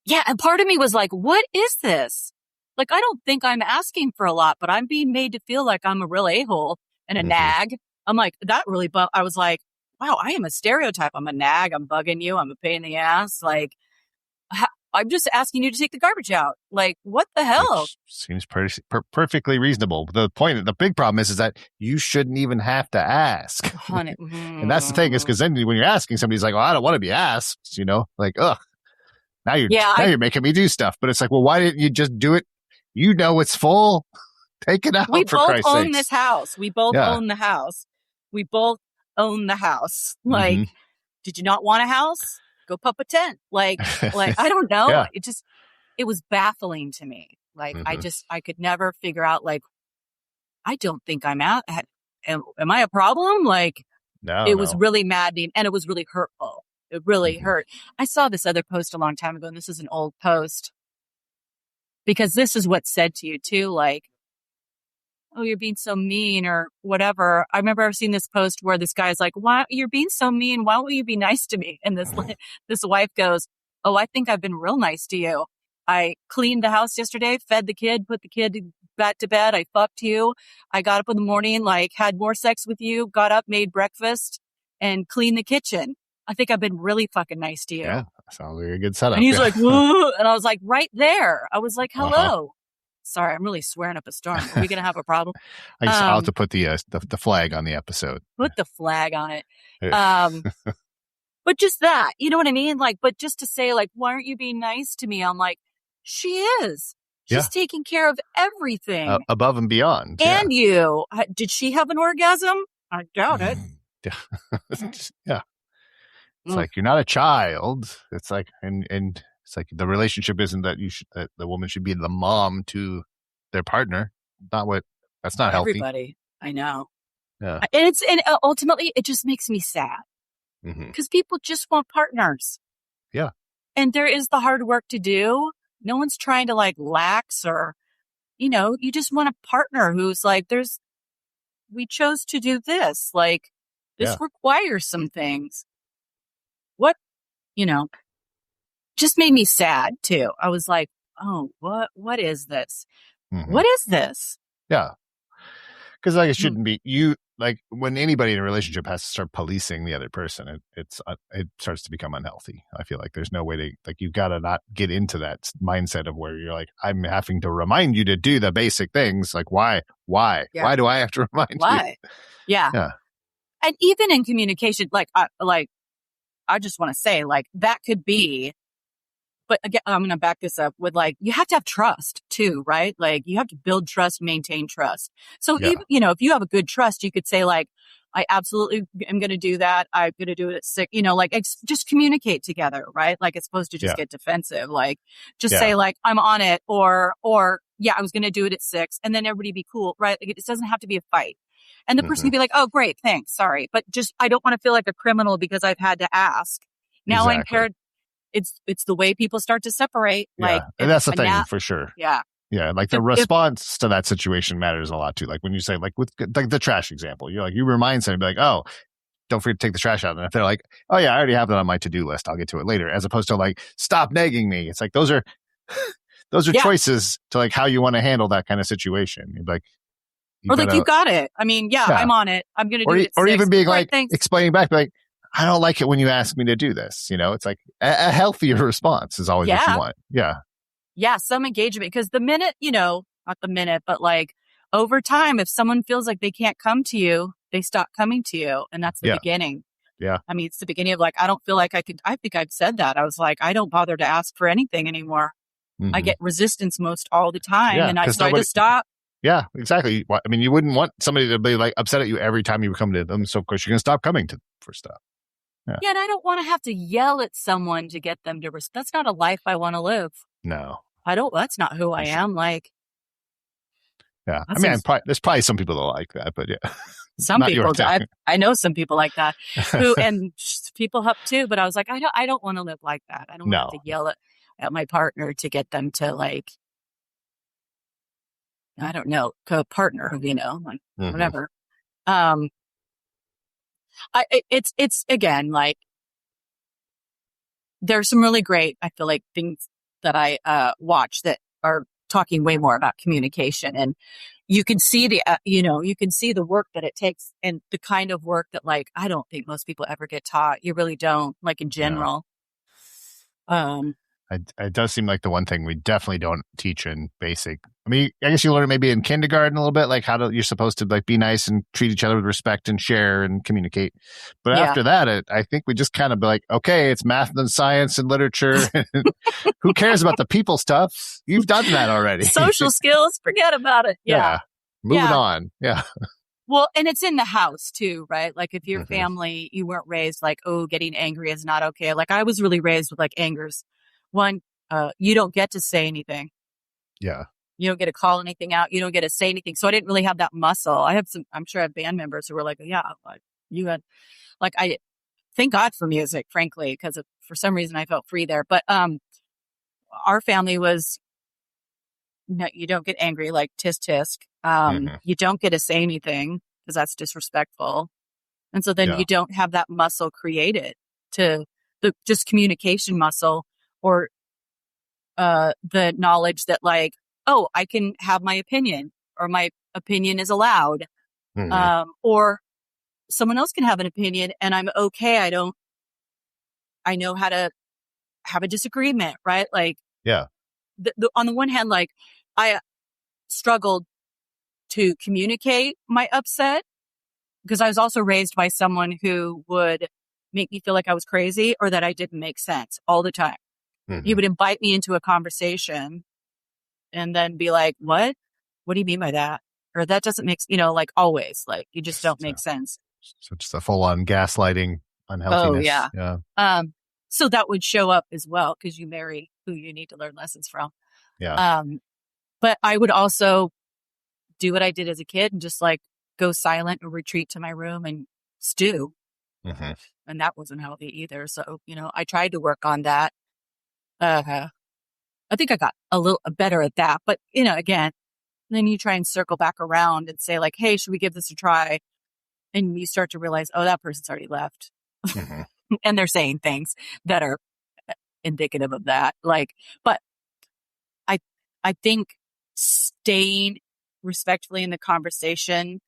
S1: Yeah. And part of me was like, what is this? Like, I don't think I'm asking for a lot, but I'm being made to feel like I'm a real a-hole and a nag. I'm like, that really, I was like, wow, I am a stereotype. I'm a nag. I'm bugging you. I'm a pain in the ass. Like, I'm just asking you to take the garbage out. Like, what the hell?
S2: Which seems perfectly reasonable. The big problem is that you shouldn't even have to ask. And that's the thing is because then when you're asking, somebody's like, well, I don't want to be asked, like, ugh, now you're making me do stuff. But it's like, well, why didn't you just do it? It's full. Take it out.
S1: We
S2: for
S1: both
S2: Christ's
S1: own
S2: sakes.
S1: this house. We both own the house. We both own the house. Like, did you not want a house? Go pop a tent. Like I don't know.
S2: Yeah.
S1: It was baffling to me. Like, I could never figure out, like, I don't think I'm am I a problem? Like, it was really maddening and it was really hurtful. It really hurt. I saw this other post a long time ago, and this is an old post because this is what's said to you too. Like, oh, you're being so mean or whatever. I remember I've seen this post where this guy's like, why you're being so mean? Why won't you be nice to me? And this wife goes, oh, I think I've been real nice to you. I cleaned the house yesterday, fed the kid, put the kid back to bed. I fucked you. I got up in the morning, like had more sex with you, got up, made breakfast and cleaned the kitchen. I think I've been really fucking nice to you.
S2: Yeah. Sounds like a good setup.
S1: And he's like, whoa. And I was like, right there. I was like, hello. Sorry, I'm really swearing up a storm. Are we going to have a problem?
S2: I'll have to put the flag on the episode.
S1: Put the flag on it. But just that, you know what I mean? Like, but just to say, like, why aren't you being nice to me? I'm like, she is. She's taking care of everything.
S2: Above and beyond.
S1: And you. Did she have an orgasm? I doubt it.
S2: Yeah. It's like, you're not a child. It's like, and it's like the relationship isn't that that the woman should be the mom to their partner. That's not healthy.
S1: Everybody. I know.
S2: Yeah.
S1: And ultimately it just makes me sad because people just want partners.
S2: Yeah.
S1: And there is the hard work to do. No one's trying to like lax or, you just want a partner who's like, we chose to do this. Like this requires some things. What, just made me sad too. I was like, oh, what is this? What is this?
S2: Yeah. Because like it shouldn't be like when anybody in a relationship has to start policing the other person, it starts to become unhealthy. I feel like there's no way to, like, you've got to not get into that mindset of where you're like, I'm having to remind you to do the basic things. Like, why? Yeah. Why do I have to remind you?
S1: Yeah. And even in communication, I just want to say, like, that could be, but again, I'm going to back this up with, like, you have to have trust too, right? Like, you have to build trust, maintain trust. So, even, if you have a good trust, you could say, like, I absolutely am going to do that. I'm going to do it at 6, just communicate together, right? Like, it's supposed to just get defensive. Like, just say, like, I'm on it, or, I was going to do it at 6, and then everybody be cool, right? Like, it doesn't have to be a fight. And the person can be like, oh, great, thanks, sorry. But just, I don't want to feel like a criminal because I've had to ask. Now I'm paired. It's the way people start to separate. Like,
S2: and that's the thing for sure.
S1: Yeah.
S2: Yeah. Like the response to that situation matters a lot too. Like when you say, like with like the trash example, you're like, you remind somebody like, oh, don't forget to take the trash out. And if they're like, oh yeah, I already have that on my to-do list, I'll get to it later. As opposed to like, stop nagging me. It's like, those are choices to like how you want to handle that kind of situation. You're like,
S1: you got it. I mean, I'm on it. I'm going to do it.
S2: Or even being like, explaining back, like, I don't like it when you ask me to do this. It's like a healthier response is always what you want. Yeah.
S1: Yeah. Some engagement. Because the minute, not the minute, but like over time, if someone feels like they can't come to you, they stop coming to you. And that's the beginning.
S2: Yeah.
S1: I mean, it's the beginning of like, I don't feel like I think I've said that. I was like, I don't bother to ask for anything anymore. I get resistance most all the time. And I started to stop.
S2: Yeah, exactly. I mean, you wouldn't want somebody to be like upset at you every time you come to them. So of course you're going to stop coming for stuff.
S1: Yeah, and I don't want to have to yell at someone to get them to respect. That's not a life I want to live.
S2: No.
S1: that's not who I am. Like,
S2: yeah. I mean, there's probably some people that like that, but yeah.
S1: Some people, I know some people like that and people up too, but I was like, I don't want to live like that. I don't have to yell at my partner to get them to like, I don't know, partner, like whatever. It's again, like, there's some really great, I feel like, things that I watch that are talking way more about communication, and you can see you can see the work that it takes and the kind of work that, like, I don't think most people ever get taught. You really don't, like, in general.
S2: It does seem like the one thing we definitely don't teach in basic. I mean, I guess you learn it maybe in kindergarten a little bit, like you're supposed to like be nice and treat each other with respect and share and communicate. But after that, I think we just kind of be like, okay, it's math and science and literature. Who cares about the people stuff? You've done that already.
S1: Social skills, forget about it. Yeah.
S2: Moving on. Yeah.
S1: Well, and it's in the house too, right? Like, if your family, you weren't raised like, oh, getting angry is not okay. Like, I was really raised with like anger's. One, you don't get to say anything.
S2: Yeah.
S1: You don't get to call anything out. You don't get to say anything. So I didn't really have that muscle. I'm sure I have band members who were like, yeah, you had, like, I thank God for music, frankly, because for some reason I felt free there. But our family was, no, you don't get angry, like tisk tisk. You don't get to say anything because that's disrespectful. And so then you don't have that muscle created to just communication muscle, or the knowledge that, like, oh, I can have my opinion, or my opinion is allowed, or someone else can have an opinion and I'm okay. I know how to have a disagreement, right? Like, on the one hand, like, I struggled to communicate my upset because I was also raised by someone who would make me feel like I was crazy or that I didn't make sense all the time. He would invite me into a conversation and then be like, what do you mean by that? Or that doesn't make, like, always, like, you just don't make sense.
S2: So just a full on gaslighting, unhealthiness.
S1: Oh, yeah. So that would show up as well, because you marry who you need to learn lessons from.
S2: Yeah.
S1: But I would also do what I did as a kid and just, like, go silent or retreat to my room and stew. And that wasn't healthy either. So, I tried to work on that. I think I got a little better at that, but again, then you try and circle back around and say, like, hey, should we give this a try? And you start to realize, oh, that person's already left. And they're saying things that are indicative of that. Like, but I think staying respectfully in the conversation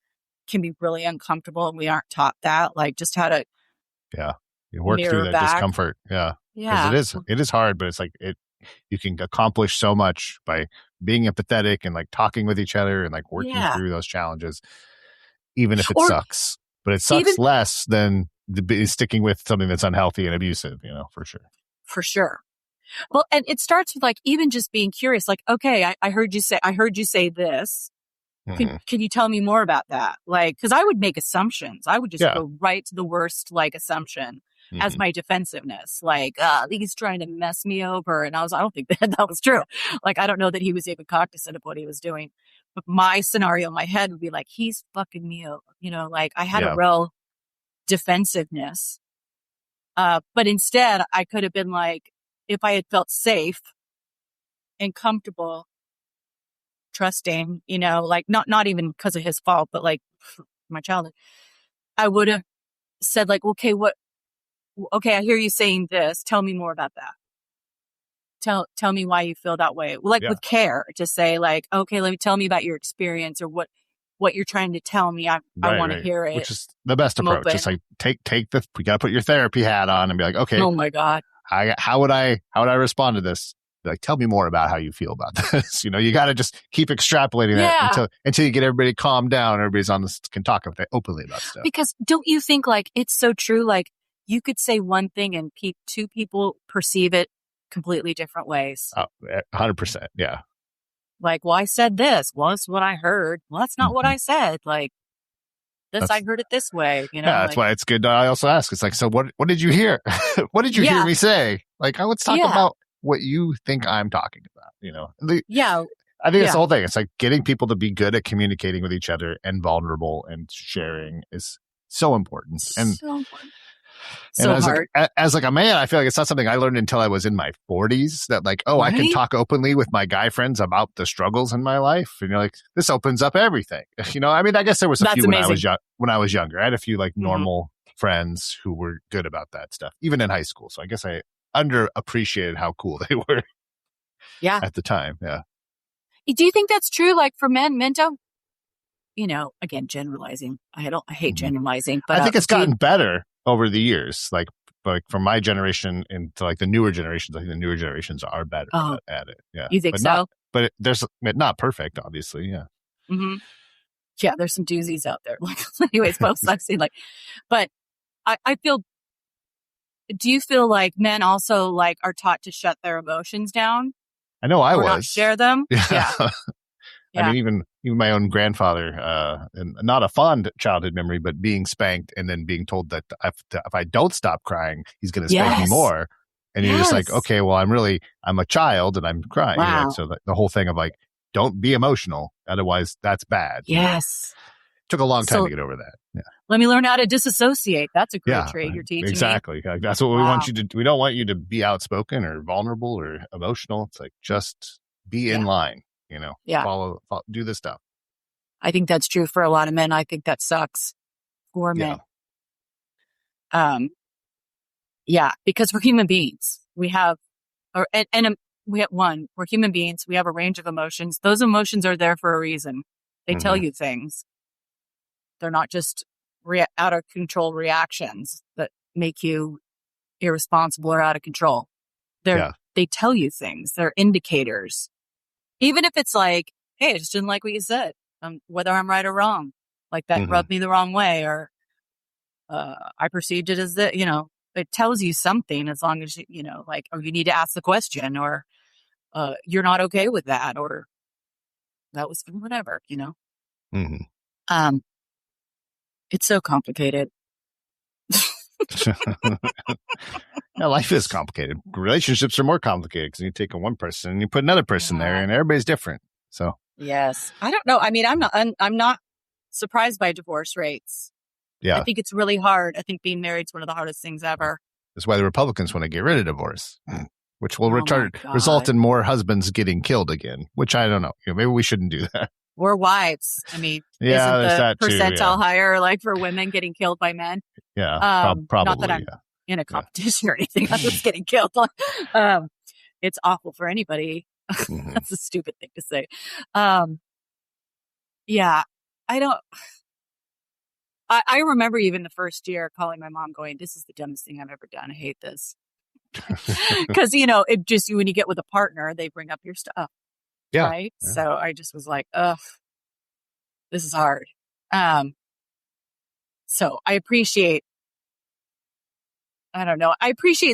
S1: can be really uncomfortable, and we aren't taught that, like, just how to
S2: you work through that discomfort. Because it is hard, but it's like you can accomplish so much by being empathetic and, like, talking with each other and, like, working through those challenges, even if it sucks. But it sucks less than sticking with something that's unhealthy and abusive, for sure.
S1: For sure. Well, and it starts with, like, even just being curious, like, okay, I heard you say this. Can you tell me more about that? Like, because I would make assumptions. I would just go right to the worst, like, assumption as my defensiveness. Like, he's trying to mess me over. And I don't think that was true. Like, I don't know that he was even cognizant of what he was doing. But my scenario in my head would be like, he's fucking me over. Like, I had a real defensiveness. But instead, I could have been like, if I had felt safe and comfortable, trusting, like, not even because of his fault, but, like, my childhood, I would have said, like, okay, I hear you saying this. Tell me more about that. Tell me why you feel that way. Like, with care, to say, like, okay, tell me about your experience, or what you're trying to tell me. I want to hear it.
S2: Which is the best approach. Just like take we got to put your therapy hat on and be like, okay.
S1: Oh my God.
S2: How would I respond to this? Like, tell me more about how you feel about this. You got to just keep extrapolating that until you get everybody calmed down. Everybody's can talk openly about stuff.
S1: Because don't you think, like, it's so true? Like, you could say one thing and two people perceive it completely different ways.
S2: 100%. Yeah.
S1: Like, well, I said this. Well, that's what I heard. Well, that's not what I said. Like, I heard it this way.
S2: That's why it's good. I also ask. It's like, so what did you hear? What did you hear me say? Like, let's talk about what you think I'm talking about,
S1: Yeah.
S2: I think it's the whole thing. It's like getting people to be good at communicating with each other and vulnerable and sharing is so important. And
S1: so important.
S2: So as a man, I feel like it's not something I learned until I was in my 40s that like, I can talk openly with my guy friends about the struggles in my life. And you're like, this opens up everything. I mean, I guess there was a few when I was younger. I had a few like normal friends who were good about that stuff, even in high school. So I guess I underappreciated how cool they were at the time. Yeah.
S1: Do you think that's true? Like for men don't, again, generalizing. I hate generalizing, but
S2: I think it's gotten better over the years. Like from my generation into like the newer generations, I think the newer generations are better at it. Yeah.
S1: You think so?
S2: But there's not perfect, obviously. Yeah.
S1: Mm-hmm. Yeah. There's some doozies out there. Like, anyways, both I've seen but I feel, do you feel like men also like are taught to shut their emotions down?
S2: I know I was.
S1: Not share them. Yeah.
S2: I mean, even my own grandfather, and not a fond childhood memory, but being spanked and then being told that if I don't stop crying, he's going to spank me more. And you're just like, okay, well, I'm a child and I'm crying.
S1: Wow.
S2: So the whole thing of like, don't be emotional. Otherwise that's bad.
S1: Yes.
S2: Took a long time to get over that. Yeah.
S1: Let me learn how to disassociate. That's a great trait you're teaching
S2: exactly.
S1: me.
S2: That's what we want you to do. We don't want you to be outspoken or vulnerable or emotional. It's like, just be in line, follow, do this stuff.
S1: I think that's true for a lot of men. I think that sucks for men. Because we're human beings. We have, we're human beings. We have a range of emotions. Those emotions are there for a reason. They tell you things. They're not just out of control reactions that make you irresponsible or out of control. They tell you things. They're indicators. Even if it's like, hey, I just didn't like what you said, whether I'm right or wrong. Like that rubbed me the wrong way, or I perceived it as that, it tells you something as long as or you need to ask the question, or you're not okay with that, or that was whatever, It's so complicated.
S2: Yeah, life is complicated. Relationships are more complicated because you take one person and you put another person there, and everybody's different. So
S1: yes, I don't know. I mean, I'm not surprised by divorce rates. Yeah, I think it's really hard. I think being married is one of the hardest things ever.
S2: That's why the Republicans want to get rid of divorce, which will result in more husbands getting killed again. Which I don't know. Maybe we shouldn't do that.
S1: Or wives. I mean, isn't the percentile higher, like for women getting killed by men?
S2: Yeah, probably.
S1: Not that I'm in a competition or anything. I'm just getting killed. It's awful for anybody. That's a stupid thing to say. I remember even the first year calling my mom going, this is the dumbest thing I've ever done. I hate this. Because, it just, when you get with a partner, they bring up your stuff.
S2: Yeah.
S1: Right. Yeah. So I just was like, ugh, this is hard. So I appreciate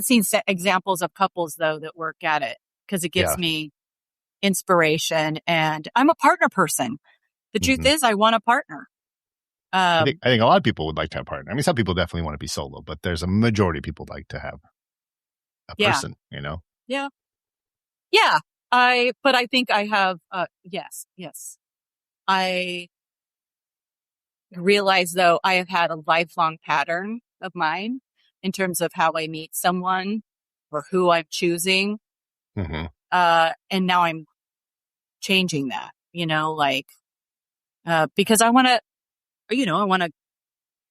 S1: seeing examples of couples though that work at it, because it gives me inspiration, and I'm a partner person. The truth is I want a partner.
S2: I think a lot of people would like to have a partner. I mean, some people definitely want to be solo, but there's a majority of people like to have a person,
S1: Yeah. Yeah. But I think I have, yes. I realize though, I have had a lifelong pattern of mine in terms of how I meet someone or who I'm choosing. And now I'm changing that, because I want a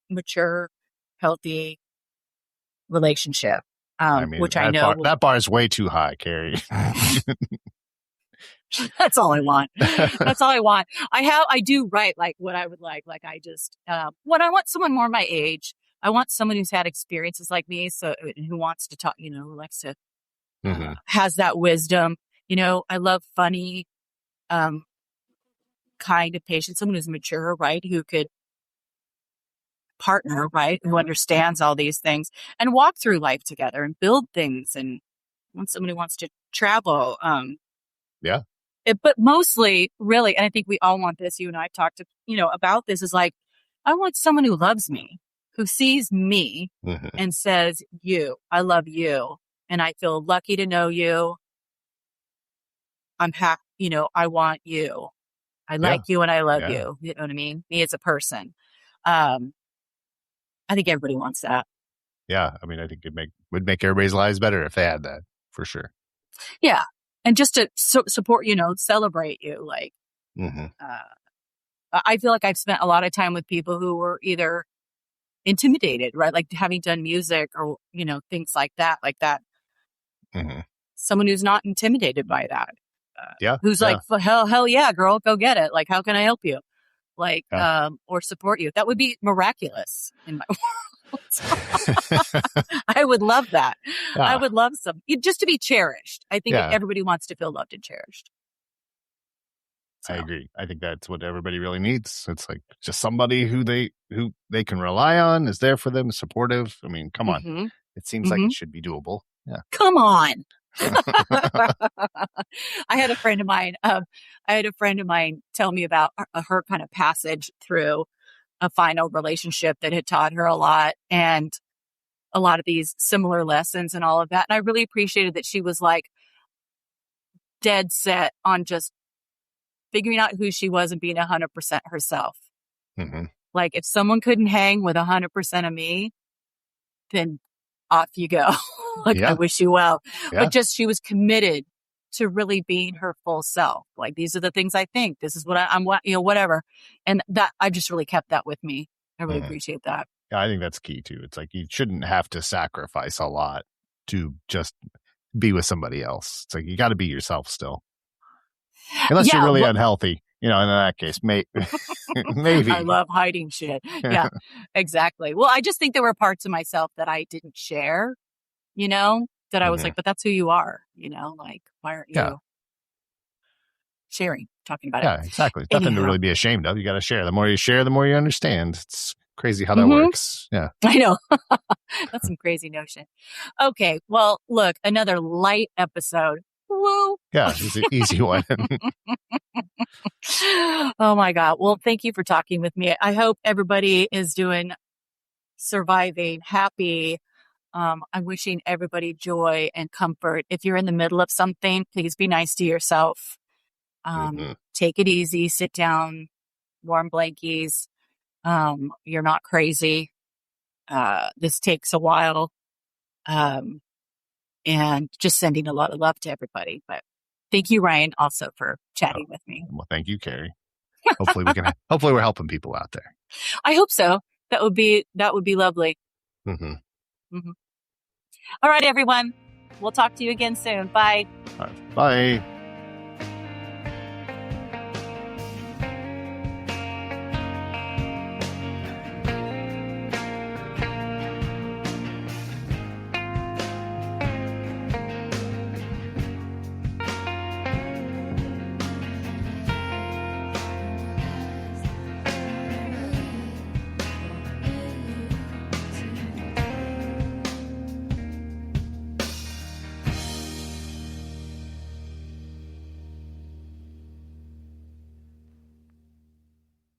S1: mature, healthy relationship. Which I know
S2: that bar is way too high, Carrie.
S1: That's all I want. That's all I want. I do write like what I would like. Like I just, when I want someone more my age, I want someone who's had experiences like me. So who wants to talk, who likes to, has that wisdom. I love funny, kind of patient, someone who's mature, right? Who could partner, right? Who understands all these things and walk through life together and build things. And want someone who wants to travel. But mostly, really, and I think we all want this. You and I talked about this, is like, I want someone who loves me, who sees me and says, I love you. And I feel lucky to know you. I'm happy, I want you. I like you and I love you. You know what I mean? Me as a person. I think everybody wants that.
S2: Yeah. I mean, I think it would make everybody's lives better if they had that, for sure.
S1: Yeah. And just to support, celebrate you. Like, I feel like I've spent a lot of time with people who were either intimidated, right? Like having done music or, things like that. Someone who's not intimidated by that. Who's like, hell yeah, girl, go get it. Like, how can I help you? Like, or support you? That would be miraculous in my world. I would love that. Yeah. I would love just to be cherished. I think everybody wants to feel loved and cherished.
S2: So. I agree. I think that's what everybody really needs. It's like just somebody who they can rely on, is there for them, supportive. I mean, come on. It seems like it should be doable. Yeah.
S1: Come on. I had a friend of mine tell me about her kind of passage through a final relationship that had taught her a lot, and a lot of these similar lessons and all of that. And I really appreciated that she was like dead set on just figuring out who she was and being 100% herself. Like if someone couldn't hang with 100% of me, then off you go. I wish you well. But just she was committed to really being her full self. Like, these are the things I think. This is what I'm, whatever. And that, I just really kept that with me. I really appreciate that.
S2: Yeah, I think that's key too. It's like you shouldn't have to sacrifice a lot to just be with somebody else. It's like you got to be yourself still. Unless you're really unhealthy. In that case, maybe.
S1: I love hiding shit. Yeah, exactly. Well, I just think there were parts of myself that I didn't share, that I was like, but that's who you are, like, why aren't you sharing, talking about it?
S2: Yeah, exactly. Nothing to really be ashamed of. You got to share. The more you share, the more you understand. It's crazy how that works. Yeah.
S1: I know. That's some crazy notion. Okay. Well, look, another light episode. Woo.
S2: Yeah, it's an easy one.
S1: Oh my God. Well, thank you for talking with me. I hope everybody is surviving, happy. I'm wishing everybody joy and comfort. If you're in the middle of something, please be nice to yourself. Take it easy, sit down, warm blankies. You're not crazy. This takes a while. And just sending a lot of love to everybody. But thank you, Ryan, also for chatting with me.
S2: Well, thank you, Carrie. Hopefully hopefully we're helping people out there.
S1: I hope so. That would be lovely. All right, everyone. We'll talk to you again soon. Bye.
S2: All right. Bye.